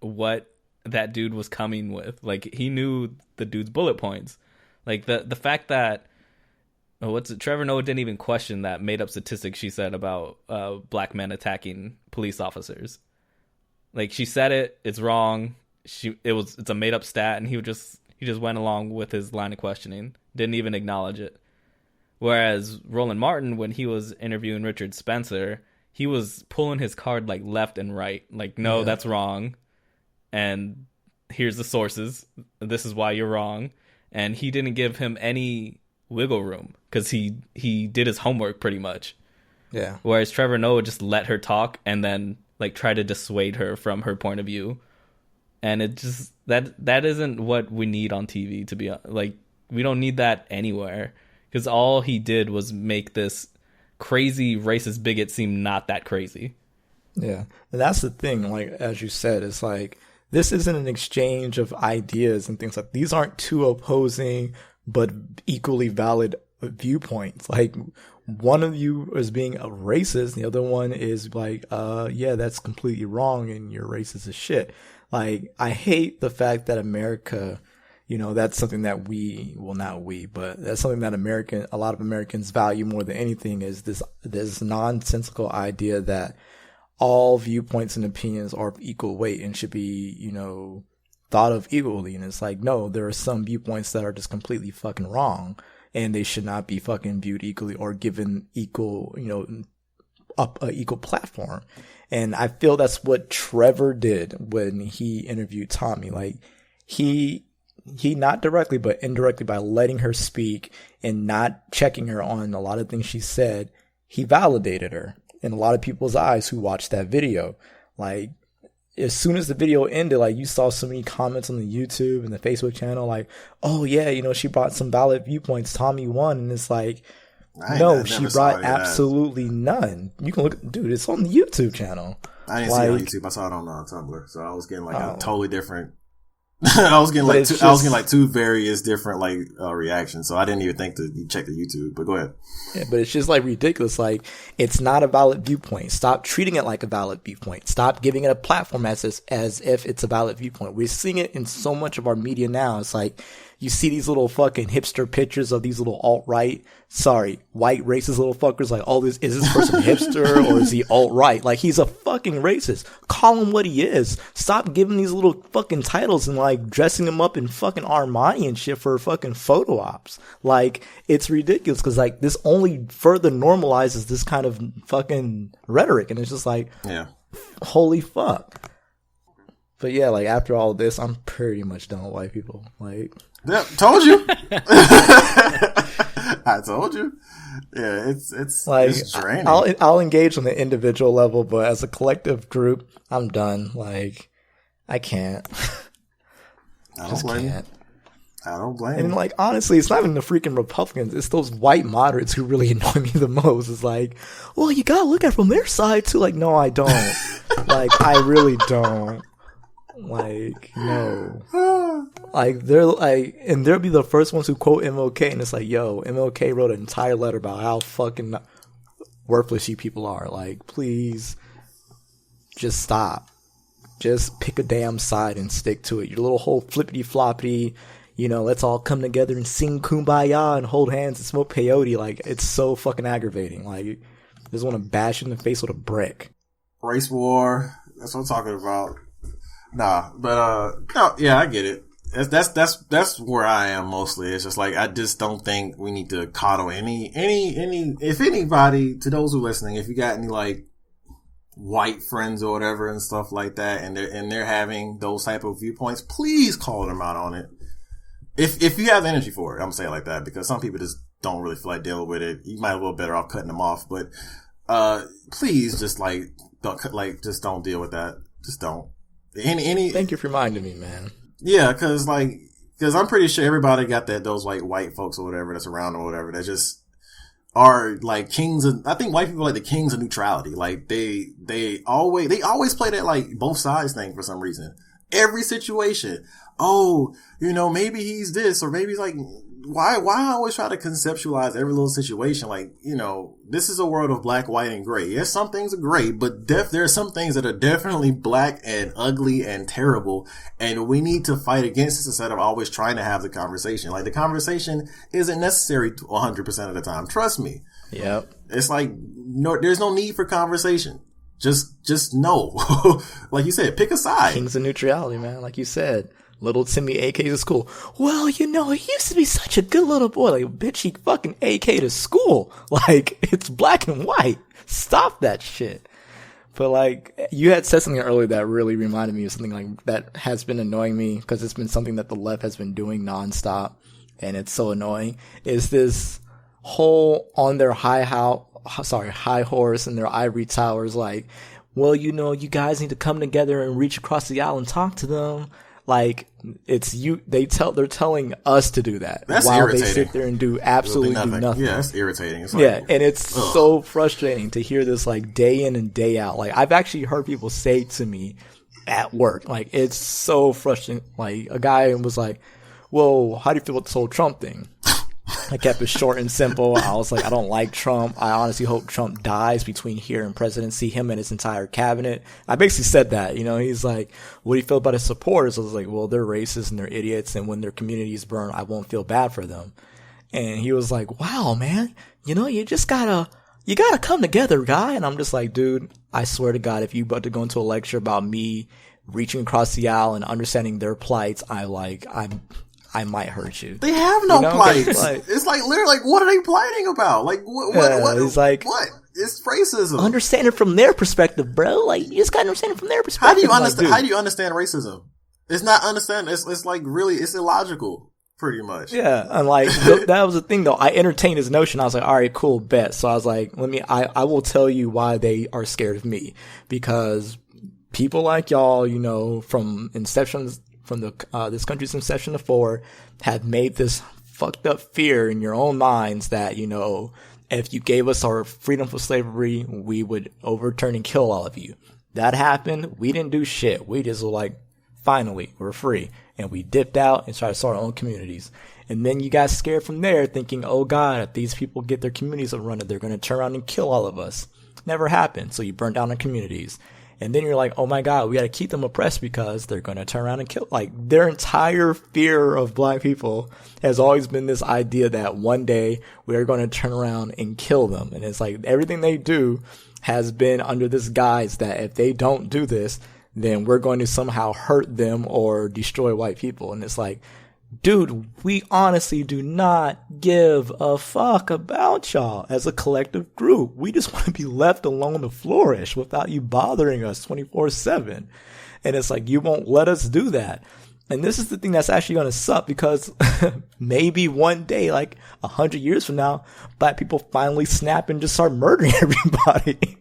what that dude was coming with. Like, he knew the dude's bullet points. Like the fact that Trevor Noah didn't even question that made up statistic she said about black men attacking police officers. Like, she said it's wrong. It's a made up stat, and he just went along with his line of questioning, didn't even acknowledge it. Whereas Roland Martin, when he was interviewing Richard Spencer, he was pulling his card like left and right. Like, no, that's wrong. And here's the sources. This is why you're wrong. And he didn't give him any wiggle room, because he did his homework pretty much. Yeah. Whereas Trevor Noah just let her talk and then like try to dissuade her from her point of view. And it just, that isn't what we need on TV, to be like, we don't need that anywhere. Because all he did was make this crazy racist bigot seem not that crazy. Yeah. And that's the thing, like, as you said, it's like, this isn't an exchange of ideas and things like, these aren't two opposing but equally valid viewpoints. Like, one of you is being a racist, the other one is like, yeah, that's completely wrong and you're racist as shit. Like, I hate the fact that America, that's something that that's something that a lot of Americans value more than anything, is this nonsensical idea that all viewpoints and opinions are of equal weight and should be, thought of equally. And it's like, no, there are some viewpoints that are just completely fucking wrong, and they should not be fucking viewed equally or given equal, up a equal platform. And I feel that's what Trevor did when he interviewed Tomi. Like, he not directly but indirectly, by letting her speak and not checking her on a lot of things she said, he validated her in a lot of people's eyes who watched that video. Like, as soon as the video ended, like, you saw so many comments on the YouTube and the Facebook channel, like, oh yeah, she brought some valid viewpoints, Tomi won. And it's like, no, she brought absolutely none. You can look, dude, it's on the YouTube channel. I didn't see it on YouTube. I saw it on Tumblr. So I was getting like a totally different I was getting like two various different like reactions, so I didn't even think to check the YouTube. But go ahead. Yeah, but it's just like ridiculous. Like, it's not a valid viewpoint. Stop treating it like a valid viewpoint. Stop giving it a platform as if it's a valid viewpoint. We're seeing it in so much of our media now. It's like, you see these little fucking hipster pictures of these little white racist little fuckers. Like, is this person hipster or is he alt-right? Like, he's a fucking racist. Call him what he is. Stop giving these little fucking titles and like dressing him up in fucking Armani and shit for fucking photo ops. Like, it's ridiculous because like this only further normalizes this kind of fucking rhetoric, and it's just like, yeah, holy fuck. But yeah, like after all this, I'm pretty much done with white people. Like, yeah, told you. I told you. Yeah, it's like, it's draining. I'll engage on the individual level, but as a collective group, I'm done. Like, I can't. I don't blame you. I don't blame you. And like, honestly, it's not even the freaking Republicans. It's those white moderates who really annoy me the most. It's like, well, you gotta look at it from their side too. Like, no, I don't. Like, I really don't. Like, no. Like, they're like, and they'll be the first ones who quote MLK, and it's like, yo, MLK wrote an entire letter about how fucking worthless you people are. Like, please, just stop. Just pick a damn side and stick to it. Your little whole flippity floppity, let's all come together and sing Kumbaya and hold hands and smoke peyote. Like, it's so fucking aggravating. Like, I just want to bash you in the face with a brick. Race war. That's what I'm talking about. Nah, but no, yeah, I get it. That's where I am mostly. It's just like, I just don't think we need to coddle any if anybody, to those who are listening, if you got any like white friends or whatever and stuff like that, and they're having those type of viewpoints, please call them out on it. If you have the energy for it, I'm saying it like that, because some people just don't really feel like dealing with it. You might be a little better off cutting them off, but please just just don't deal with that. Just don't. Thank you for reminding me, man. Yeah, because I'm pretty sure everybody got those like white folks or whatever that's around or whatever that just are like kings of, I think white people are like the kings of neutrality. Like they always play that like both sides thing for some reason. Every situation. Oh, maybe he's this, or maybe he's like, why always try to conceptualize every little situation? Like, this is a world of black, white, and gray. Yes, some things are gray, but there are some things that are definitely black and ugly and terrible. And we need to fight against this instead of always trying to have the conversation. Like, the conversation isn't necessary 100% of the time. Trust me. Yep. It's like, no, there's no need for conversation. Just no. Like you said, pick a side. Kings of neutrality, man. Like you said. Little Timmy AK'd to school. Well, he used to be such a good little boy. Like, bitch, he fucking AK to school. Like, it's black and white. Stop that shit. But like, you had said something earlier that really reminded me of something like that has been annoying me, because it's been something that the left has been doing nonstop, and it's so annoying. Is this whole on their high horse and their ivory towers, like, well, you guys need to come together and reach across the aisle and talk to them. Like, it's you. They're telling us to do that. That's while irritating. They sit there and do absolutely nothing. Yeah, that's irritating. It's like, yeah, and it's so frustrating to hear this like day in and day out. Like, I've actually heard people say to me at work, like, it's so frustrating. Like, a guy was like, "Whoa, how do you feel about this whole Trump thing?" I kept it short and simple. I was like, I don't like Trump. I honestly hope Trump dies between here and presidency, him and his entire cabinet. I basically said that, he's like, what do you feel about his supporters? I was like, well, they're racist and they're idiots, and when their communities burn, I won't feel bad for them. And he was like, wow, man, you gotta come together, guy. And I'm just like, dude, I swear to God, if you about to go into a lecture about me reaching across the aisle and understanding their plights, I might hurt you. They have no plights. It's like literally, like, what are they plighting about? Like, what? He's like, what? It's racism. Understand it from their perspective, bro. Like, you just gotta understand it from their perspective. How do you understand? How do you understand racism? It's not understand. It's like really, it's illogical, pretty much. Yeah, and like that was the thing though. I entertained his notion. I was like, all right, cool, bet. So I was like, I will tell you why they are scared of me, because people like y'all, from inception. From this country's inception to forward, have made this fucked up fear in your own minds that, if you gave us our freedom from slavery, we would overturn and kill all of you. That happened. We didn't do shit. We just were like, finally, we're free. And we dipped out and tried to start our own communities. And then you got scared from there, thinking, oh God, if these people get their communities running, they're going to turn around and kill all of us. Never happened. So you burn down the communities. And then you're like, oh my God, we got to keep them oppressed because they're going to turn around and kill. Like, their entire fear of black people has always been this idea that one day we're going to turn around and kill them. And it's like everything they do has been under this guise that if they don't do this, then we're going to somehow hurt them or destroy white people. And it's like, dude, we honestly do not give a fuck about y'all as a collective group. We just want to be left alone to flourish without you bothering us 24/7. And it's like, you won't let us do that. And this is the thing that's actually going to suck, because maybe one day, like 100 years from now, black people finally snap and just start murdering everybody.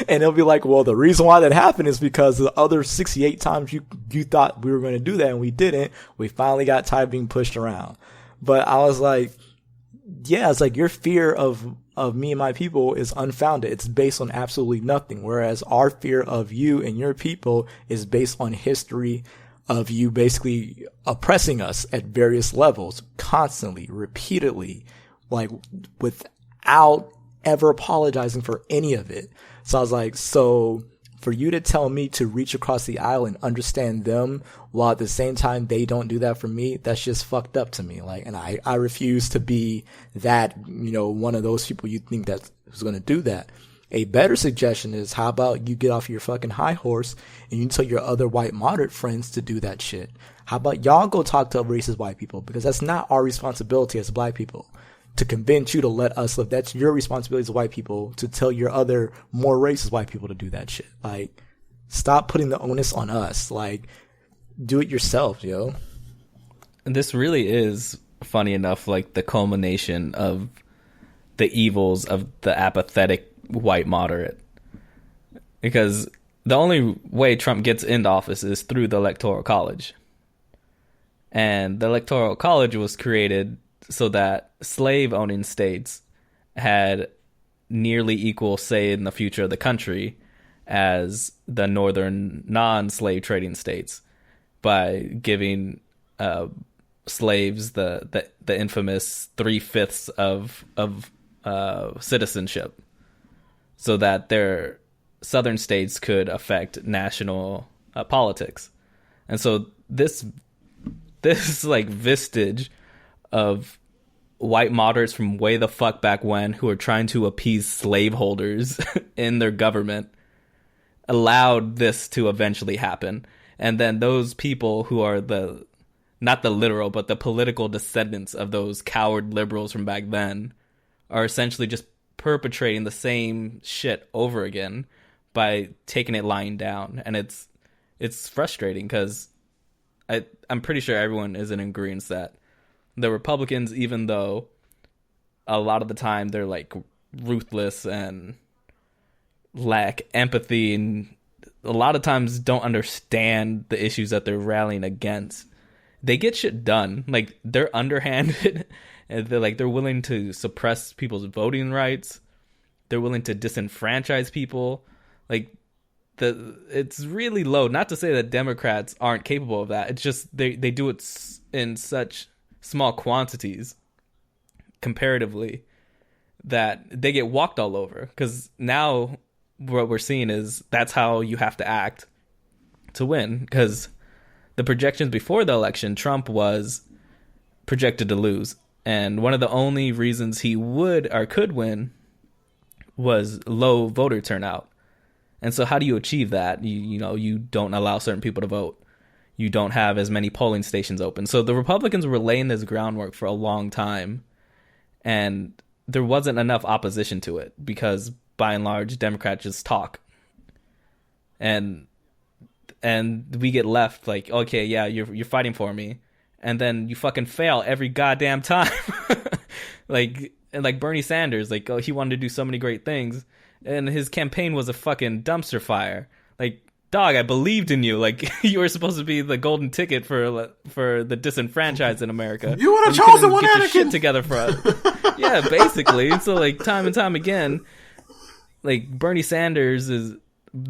And it'll be like, well, the reason why that happened is because the other 68 times you thought we were going to do that and we didn't, we finally got tired of being pushed around. But I was like, yeah, it's like your fear of me and my people is unfounded. It's based on absolutely nothing. Whereas our fear of you and your people is based on history of you basically oppressing us at various levels, constantly, repeatedly, like without ever apologizing for any of it. So I was like, so for you to tell me to reach across the aisle and understand them while at the same time they don't do that for me, that's just fucked up to me. Like, and I refuse to be that, one of those people you think that who's going to do that. A better suggestion is, how about you get off your fucking high horse and you tell your other white moderate friends to do that shit? How about y'all go talk to racist white people? Because that's not our responsibility as black people to convince you to let us live. That's your responsibility as white people to tell your other more racist white people to do that shit. Like, stop putting the onus on us. Like, do it yourself, yo. And this really is, funny enough, like the culmination of the evils of the apathetic white moderate. Because the only way Trump gets into office is through the Electoral College. And the Electoral College was created so that slave-owning states had nearly equal say in the future of the country as the northern non-slave trading states, by giving slaves the infamous 3/5 of citizenship, so that their southern states could affect national politics. And so this like vestige of white moderates from way the fuck back when, who are trying to appease slaveholders in their government, allowed this to eventually happen. And then those people who are not the literal, but the political descendants of those coward liberals from back then, are essentially just perpetrating the same shit over again by taking it lying down. And it's frustrating, because I'm pretty sure everyone is in agreement that the Republicans, even though a lot of the time they're like ruthless and lack empathy, and a lot of times don't understand the issues that they're rallying against, they get shit done. Like, they're underhanded, and they're willing to suppress people's voting rights. They're willing to disenfranchise people. Like, it's really low. Not to say that Democrats aren't capable of that. It's just they do it in such small quantities comparatively that they get walked all over. Because now what we're seeing is that's how you have to act to win. Because the projections before the election, Trump was projected to lose, and one of the only reasons he would or could win was low voter turnout. And so how do you achieve that? You don't allow certain people to vote. You don't have as many polling stations open. So the Republicans were laying this groundwork for a long time, and there wasn't enough opposition to it, because by and large Democrats just talk. And we get left like, okay, yeah, you're fighting for me, and then you fucking fail every goddamn time. Like Bernie Sanders, like, oh, he wanted to do so many great things, and his campaign was a fucking dumpster fire. Like, dog, I believed in you. Like, you were supposed to be the golden ticket for the disenfranchised in America. You would have chosen one Anakin. Get your shit together for us. Yeah, basically. So, like, time and time again, like, the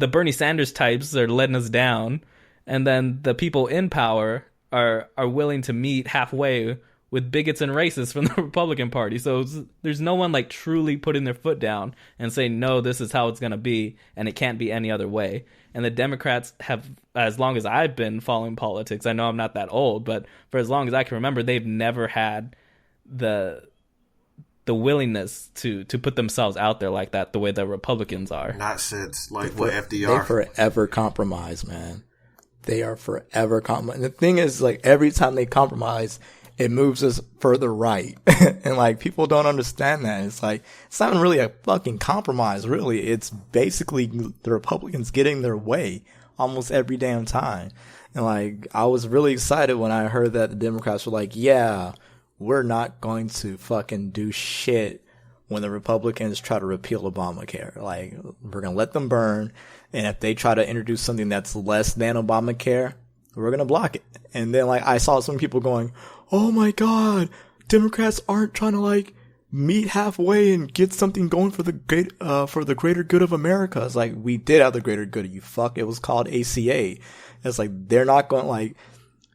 Bernie Sanders types are letting us down, and then the people in power are willing to meet halfway with bigots and racists from the Republican Party. So there's no one like truly putting their foot down and saying, no, this is how it's going to be, and it can't be any other way. And the Democrats have, as long as I've been following politics, I know I'm not that old, but for as long as I can remember, they've never had the willingness to put themselves out there like that, the way the Republicans are. Not since like what FDR. They forever compromise, man. They are forever compromise. The thing is, like, every time they compromise, it moves us further right. And like, people don't understand that. It's like, it's not really a fucking compromise, really. It's basically the Republicans getting their way almost every damn time. And like, I was really excited when I heard that the Democrats were like, yeah, we're not going to fucking do shit when the Republicans try to repeal Obamacare. Like, we're going to let them burn. And if they try to introduce something that's less than Obamacare, we're going to block it. And then like, I saw some people going, oh my God, Democrats aren't trying to like meet halfway and get something going for the greater good of America. It's like, we did have the greater good, you fuck. It was called ACA. It's like, they're not going, like,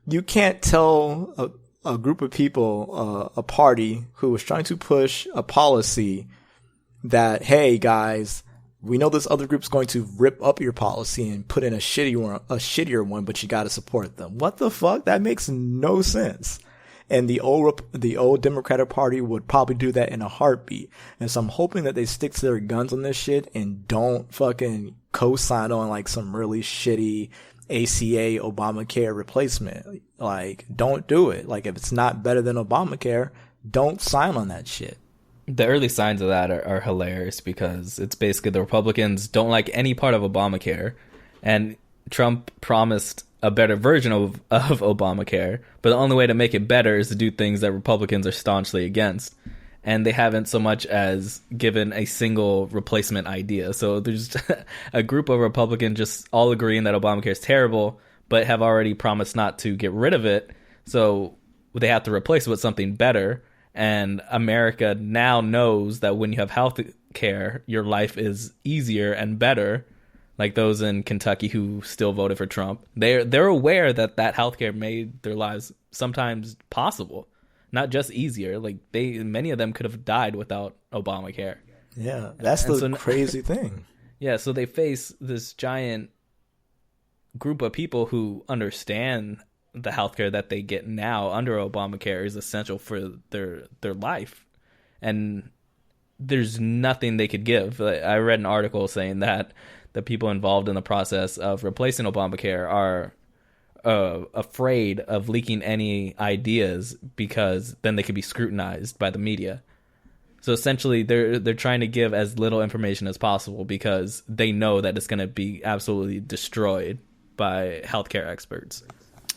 you can't tell a group of people, a party who was trying to push a policy that, hey guys, we know this other group's going to rip up your policy and put in a shittier one, but you got to support them. What the fuck? That makes no sense. And the old Democratic Party would probably do that in a heartbeat. And so I'm hoping that they stick to their guns on this shit and don't fucking co-sign on like some really shitty ACA Obamacare replacement. Like, don't do it. Like, if it's not better than Obamacare, don't sign on that shit. The early signs of that are hilarious, because it's basically the Republicans don't like any part of Obamacare, and Trump promised a better version of Obamacare, but the only way to make it better is to do things that Republicans are staunchly against, and they haven't so much as given a single replacement idea. So there's a group of Republicans just all agreeing that Obamacare is terrible, but have already promised not to get rid of it, so they have to replace it with something better. And America now knows that when you have health care, your life is easier and better. Like those in Kentucky who still voted for Trump, they're aware that health care made their lives sometimes possible, not just easier. Like many of them could have died without Obamacare. Yeah, that's the crazy thing. Yeah, so they face this giant group of people who understand the healthcare that they get now under Obamacare is essential for their life, and there's nothing they could give. I read an article saying that the people involved in the process of replacing Obamacare are afraid of leaking any ideas, because then they could be scrutinized by the media. So essentially, they're trying to give as little information as possible because they know that it's going to be absolutely destroyed by healthcare experts.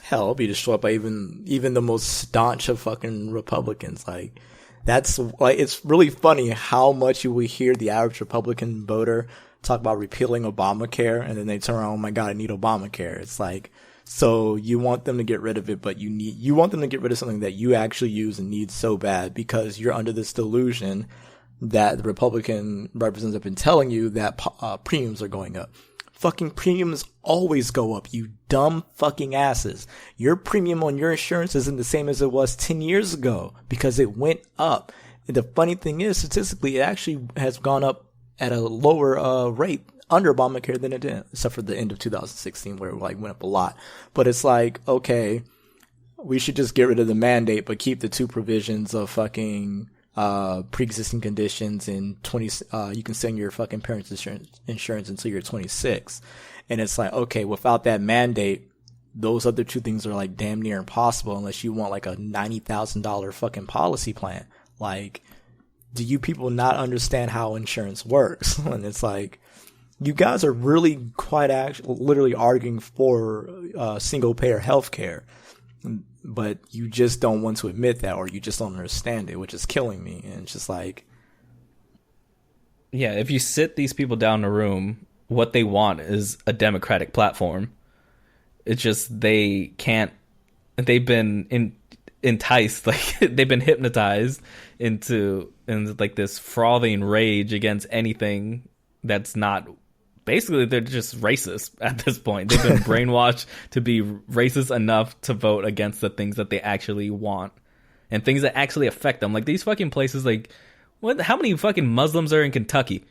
Hell, it'll be destroyed by even the most staunch of fucking Republicans. Like, that's like, it's really funny how much you will hear the average Republican voter talk about repealing Obamacare, and then they turn around, oh my God, I need Obamacare. It's like, so you want them to get rid of it, but you want them to get rid of something that you actually use and need so bad, because you're under this delusion that the Republican representatives have been telling you that premiums are going up. Fucking premiums always go up, you dumb fucking asses. Your premium on your insurance isn't the same as it was 10 years ago because it went up. And the funny thing is, statistically, it actually has gone up at a lower rate under Obamacare than it did, except for the end of 2016 where it like went up a lot. But it's like, okay, we should just get rid of the mandate, but keep the two provisions of fucking pre-existing conditions and you can send your fucking parents' insurance until you're 26. And it's like, okay, without that mandate, those other two things are like damn near impossible unless you want like a $90,000 fucking policy plan. Like, do you people not understand how insurance works? And it's like, you guys are really literally arguing for single payer healthcare, but you just don't want to admit that, or you just don't understand it, which is killing me. And it's just like, yeah, if you sit these people down in a room, what they want is a democratic platform. It's just they've been enticed, like they've been hypnotized into like this frothing rage against anything that's not basically they're just racist at this point. They've been brainwashed to be racist enough to vote against the things that they actually want and things that actually affect them. Like these fucking places, like what? How many fucking Muslims are in Kentucky?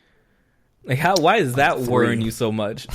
Like why is that worrying you so much?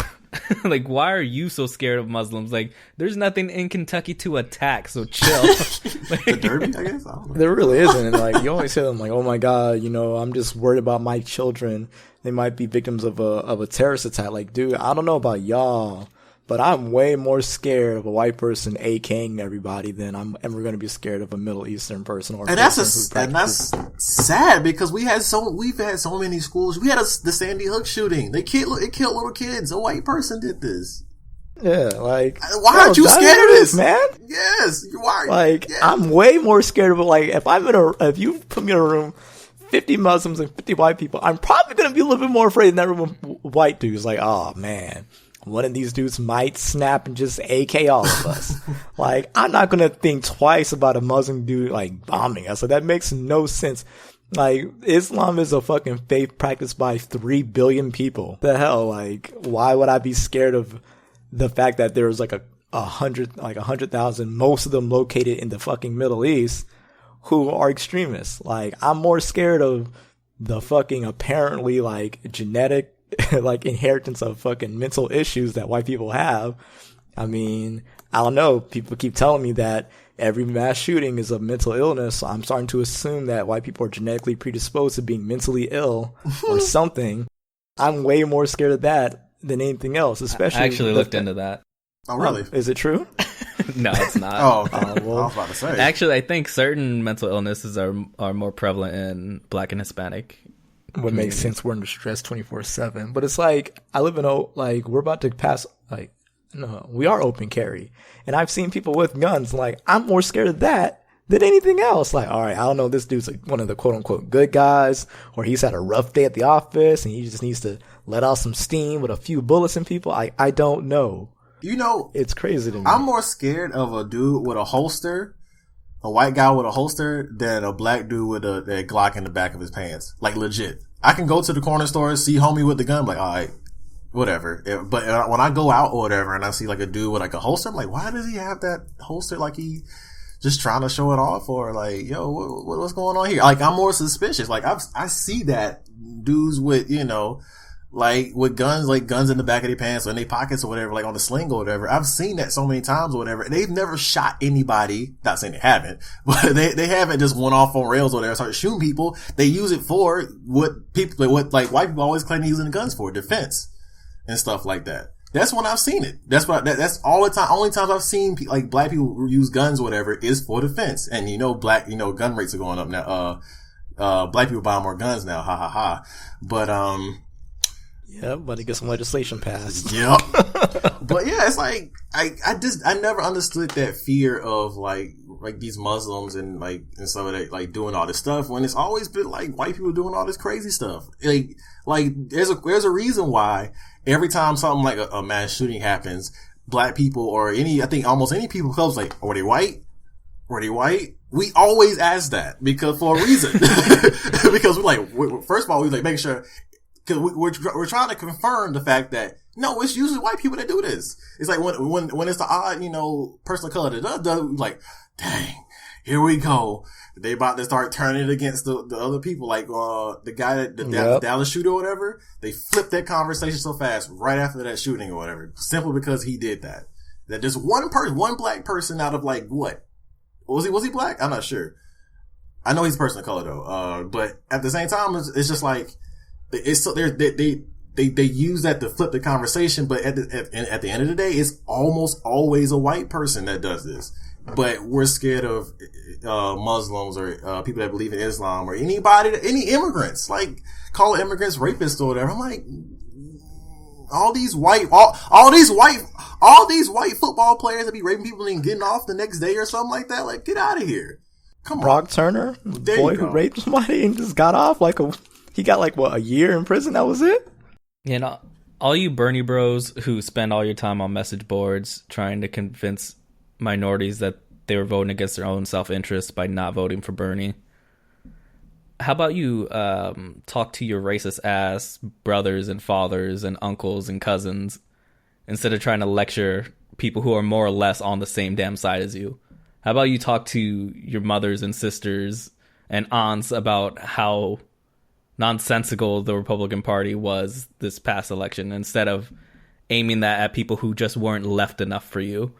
Like, why are you so scared of Muslims? Like, there's nothing in Kentucky to attack, so chill. The Derby, I guess? I don't know. There really isn't. And like, you always hear them like, oh my God, I'm just worried about my children. They might be victims of a terrorist attack. Like, dude, I don't know about y'all, but I'm way more scared of a white person AKing everybody than I'm ever going to be scared of a Middle Eastern person. Or That's sad because we've had so many schools. We had the Sandy Hook shooting. It killed little kids. A white person did this. Yeah, like why aren't you scared of this, man? Yes, you are. Like I'm way more scared of it. Like if you put me in a room, 50 Muslims and 50 white people, I'm probably gonna be a little bit more afraid in that room of white dudes. Like, oh man, one of these dudes might snap and just AK all of us. Like, I'm not gonna think twice about a Muslim dude like bombing us. So that makes no sense. Like, Islam is a fucking faith practiced by 3 billion people. The hell, like, why would I be scared of the fact that there's like 100,000, most of them located in the fucking Middle East, who are extremists? Like, I'm more scared of the fucking apparently like genetic like inheritance of fucking mental issues that white people have. I mean, I don't know. People keep telling me that every mass shooting is a mental illness. So I'm starting to assume that white people are genetically predisposed to being mentally ill or something. I'm way more scared of that than anything else, especially. I actually looked into that. Oh, really? Is it true? No, it's not. Oh, okay. Well, I was about to say. Actually, I think certain mental illnesses are more prevalent in Black and Hispanic. What makes sense? We're under stress 24/7. But it's like, I live in we're about to pass, like, no, we are open carry. And I've seen people with guns. Like, I'm more scared of that than anything else. Like, all right, I don't know, this dude's like one of the quote unquote good guys, or he's had a rough day at the office and he just needs to let out some steam with a few bullets in people. I don't know. It's crazy to me. I'm more scared of a dude with a holster, a white guy with a holster, than a black dude with a Glock in the back of his pants. Like, legit. I can go to the corner store, see homie with the gun, like, all right, whatever. But when I go out or whatever and I see like a dude with like a holster, I'm like, why does he have that holster? Like, he just trying to show it off, or like, yo, what's going on here? Like, I'm more suspicious. Like, I see that dudes with, like with guns, like guns in the back of their pants or in their pockets or whatever, like on the sling or whatever. I've seen that so many times or whatever. And they've never shot anybody. Not saying they haven't, but they haven't just went off on rails or whatever, started shooting people. They use it for what white people always claim to using guns for, defense and stuff like that. That's when I've seen it. That's all the time. Only times I've seen like black people use guns or whatever is for defense. And gun rates are going up now. Black people buy more guns now. Ha ha ha. But, yeah, but to get some legislation passed. Yep. But yeah, it's like, I never understood that fear of like these Muslims and some of that, like doing all this stuff when it's always been like white people doing all this crazy stuff. Like there's a reason why every time something like a mass shooting happens, black people or I think almost any people comes like, are they white? Were they white? We always ask that because for a reason. Because first of all, we like make sure. Because we're trying to confirm the fact that no, it's usually white people that do this. It's like when it's the odd person of color that does like, dang, here we go. They about to start turning it against the other people, like the guy that the Dallas shooter or whatever. They flipped that conversation so fast right after that shooting or whatever, simply because he did that. That just one black person out of like what was he black? I'm not sure. I know he's a person of color though. But at the same time, it's just like. It's so they use that to flip the conversation, but at the end of the day, it's almost always a white person that does this. But we're scared of Muslims or people that believe in Islam or any immigrants, like call immigrants rapists or whatever. I'm like, all these white football players that be raping people and getting off the next day or something like that. Like, get out of here! Come on, Brock Turner, the boy who raped somebody and just got off he got a year in prison. That was it. All you Bernie bros who spend all your time on message boards trying to convince minorities that they were voting against their own self-interest by not voting for Bernie. How about you talk to your racist ass brothers and fathers and uncles and cousins instead of trying to lecture people who are more or less on the same damn side as you? How about you talk to your mothers and sisters and aunts about how nonsensical the Republican Party was this past election instead of aiming that at people who just weren't left enough for you?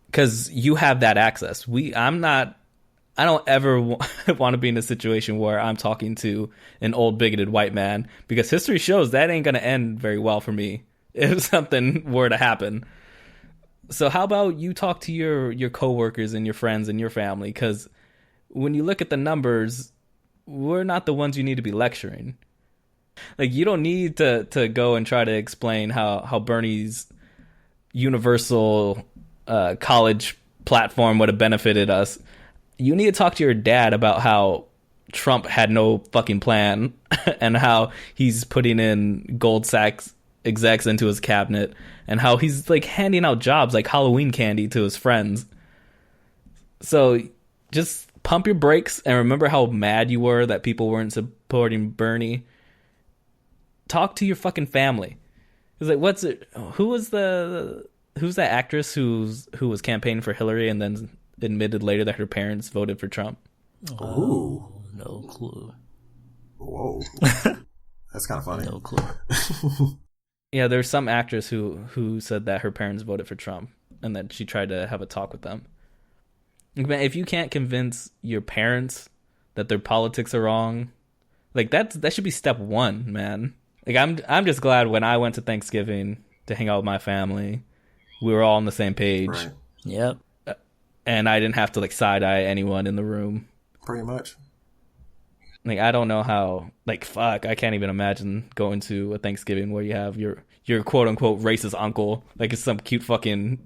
Because you have that access. I don't ever want to be in a situation where I'm talking to an old bigoted white man, because history shows that ain't going to end very well for me if something were to happen. So how about you talk to your coworkers and your friends and your family? Because when you look at the numbers, we're not the ones you need to be lecturing. Like, you don't need to go and try to explain how Bernie's universal college platform would have benefited us. You need to talk to your dad about how Trump had no fucking plan and how he's putting in Gold Sachs execs into his cabinet and how he's like handing out jobs like Halloween candy to his friends. So just pump your brakes and remember how mad you were that people weren't supporting Bernie. Talk to your fucking family. It's like, who's that actress who was campaigning for Hillary and then admitted later that her parents voted for Trump? Oh, no clue. Whoa. That's kind of funny. No clue. Yeah, there's some actress who said that her parents voted for Trump and that she tried to have a talk with them. Man, if you can't convince your parents that their politics are wrong, like that should be step one, man. Like I'm just glad when I went to Thanksgiving to hang out with my family, we were all on the same page. Right. Yep. And I didn't have to like side eye anyone in the room. Pretty much. Like, I don't know how, like, fuck, I can't even imagine going to a Thanksgiving where you have your quote unquote racist uncle. Like, it's some cute fucking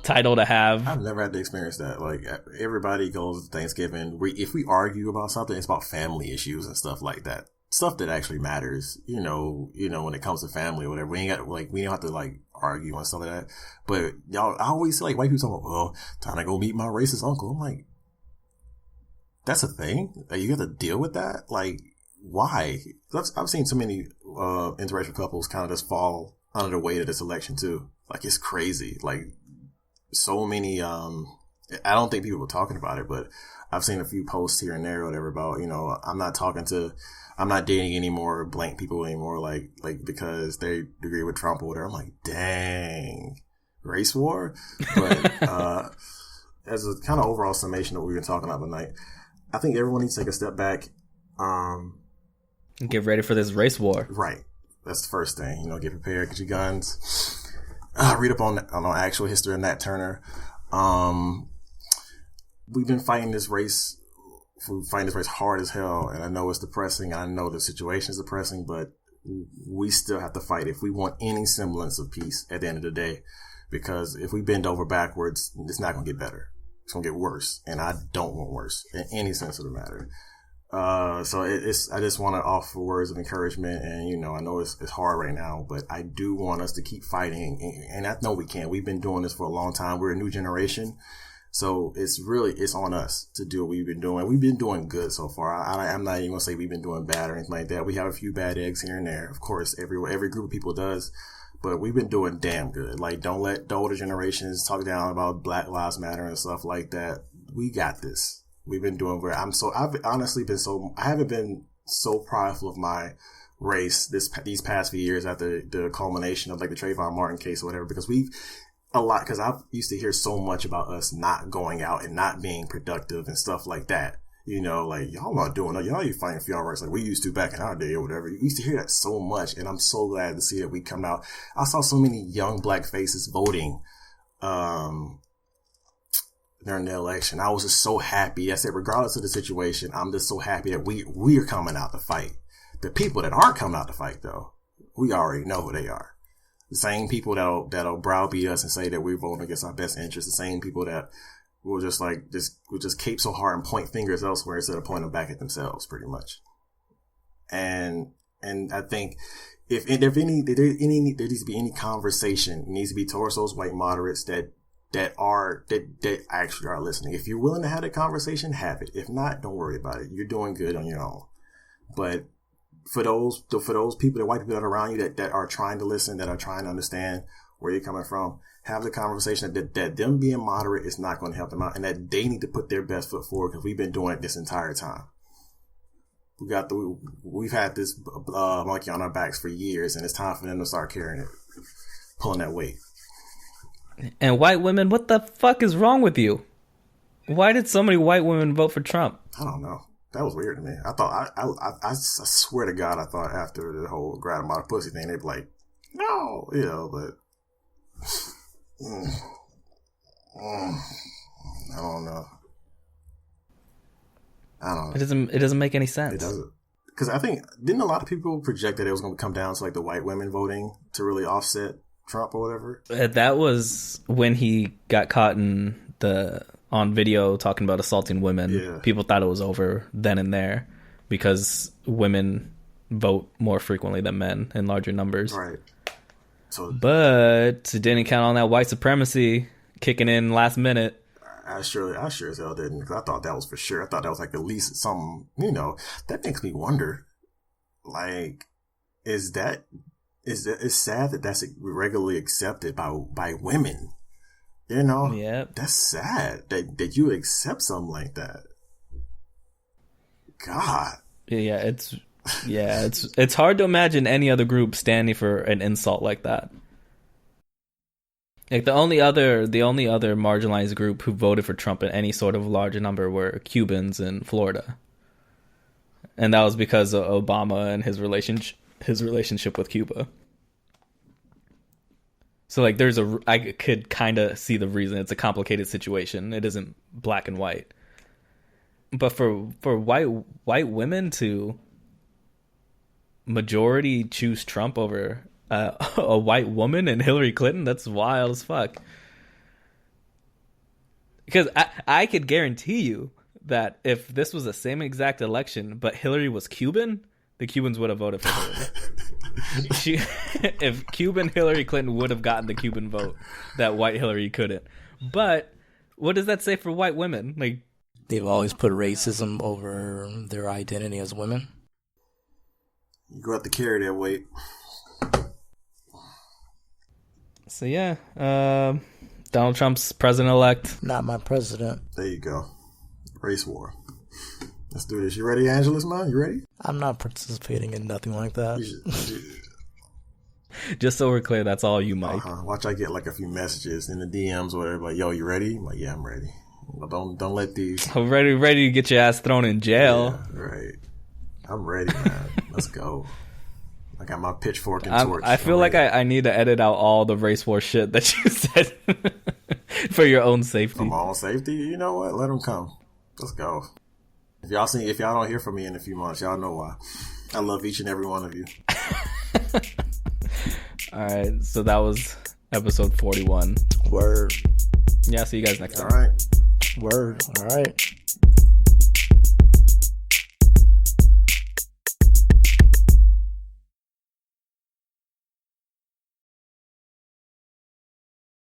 title to have. I've never had to experience that. Like, everybody goes to Thanksgiving. If we argue about something, it's about family issues and stuff like that. Stuff that actually matters, you know, when it comes to family or whatever. We don't have to like argue and stuff like that. But y'all, I always see like white people talking about, well, time to go meet my racist uncle. I'm like, that's a thing? Like, you have to deal with that? Like, why? I've seen so many interracial couples kind of just fall under the weight of this election too. Like, it's crazy. Like, so many, I don't think people were talking about it, but I've seen a few posts here and there or whatever about, I'm not dating any more blank people anymore, like because they agree with Trump or whatever. I'm like, dang, race war? But as a kind of overall summation of what we've been talking about tonight, I think everyone needs to take a step back. Get ready for this race war. Right. That's the first thing. Get prepared, get your guns. Read up on actual history of Nat Turner. We've been fighting this race. We find this race hard as hell, and I know it's depressing. I know the situation is depressing, but we still have to fight if we want any semblance of peace at the end of the day. Because if we bend over backwards, it's not going to get better. It's going to get worse, and I don't want worse in any sense of the matter. So I just want to offer words of encouragement, and I know it's hard right now, but I do want us to keep fighting, and I know we can. We've been doing this for a long time. We're a new generation. So it's on us to do what we've been doing. We've been doing good so far. I'm not even going to say we've been doing bad or anything like that. We have a few bad eggs here and there. Of course, every group of people does, but we've been doing damn good. Like, don't let the older generations talk down about Black Lives Matter and stuff like that. We got this. We've been doing great. I haven't been so prideful of my race these past few years after the culmination of like the Trayvon Martin case or whatever, because because I used to hear so much about us not going out and not being productive and stuff like that. Like, y'all not doing it. Y'all ain't fighting for y'all rights like we used to back in our day or whatever. You used to hear that so much, and I'm so glad to see that we come out. I saw so many young black faces voting during the election. I was just so happy. I said, regardless of the situation, I'm just so happy that we are coming out to fight. The people that aren't coming out to fight, though, we already know who they are. The same people that'll browbeat us and say that we're voting against our best interests. The same people that will just cape so hard and point fingers elsewhere instead of pointing back at themselves, pretty much. And I think if there needs to be any conversation, it needs to be towards those white moderates that that actually are listening. If you're willing to have the conversation, have it. If not, don't worry about it. You're doing good on your own. But for those people, the white people that are around you that are trying to listen, that are trying to understand where you're coming from, have the conversation that them being moderate is not going to help them out, and that they need to put their best foot forward, because we've been doing it this entire time. We've had this monkey on our backs for years, and it's time for them to start carrying it, pulling that weight. And white women, what the fuck is wrong with you? Why did so many white women vote for Trump? I don't know. That was weird to me. I thought, I swear to God, I thought after the whole grab my pussy thing, they'd be like, no, but I don't know. It doesn't make any sense. It doesn't. Because I think, didn't a lot of people project that it was going to come down to like the white women voting to really offset Trump or whatever? That was when he got caught on video talking about assaulting women. Yeah. People thought it was over then and there because women vote more frequently than men in larger numbers. Right. But it didn't count on that white supremacy kicking in last minute. I sure as hell didn't, because I thought that was for sure. I thought that was like at least something, that makes me wonder, like, it's sad that that's regularly accepted by women. Yeah, that's sad that you accept something like that. God. It's hard to imagine any other group standing for an insult like that. Like the only other marginalized group who voted for Trump in any sort of larger number were Cubans in Florida, and that was because of Obama and his relationship with Cuba. So like I could kind of see the reason. It's a complicated situation. It isn't black and white. But for white women to majority choose Trump over a white woman and Hillary Clinton, that's wild as fuck. Because I could guarantee you that if this was the same exact election, but Hillary was Cuban, the Cubans would have voted for Hillary. If Cuban Hillary Clinton would have gotten the Cuban vote, that white Hillary couldn't. But what does that say for white women? Like, they've always put racism over their identity as women. You go have to carry that weight. So yeah, Donald Trump's president-elect. Not my president. There you go. Race war. Let's do this. You ready, Angelus Mike? You ready? I'm not participating in nothing like that. Just so we're clear, that's all you, Mike. Watch, I get like a few messages in the DMs or whatever, like, yo, you ready? I'm like, yeah, I'm ready. Don't let these... I'm ready to get your ass thrown in jail. Yeah, right. I'm ready, man. Let's go. I got my pitchfork and torch. I feel like I need to edit out all the race war shit that you said for your own safety. For my own safety? You know what? Let them come. Let's go. If y'all don't hear from me in a few months, y'all know why. I love each and every one of you. All right, so that was episode 41. Word. Yeah, see you guys next time. All right. Word. All right.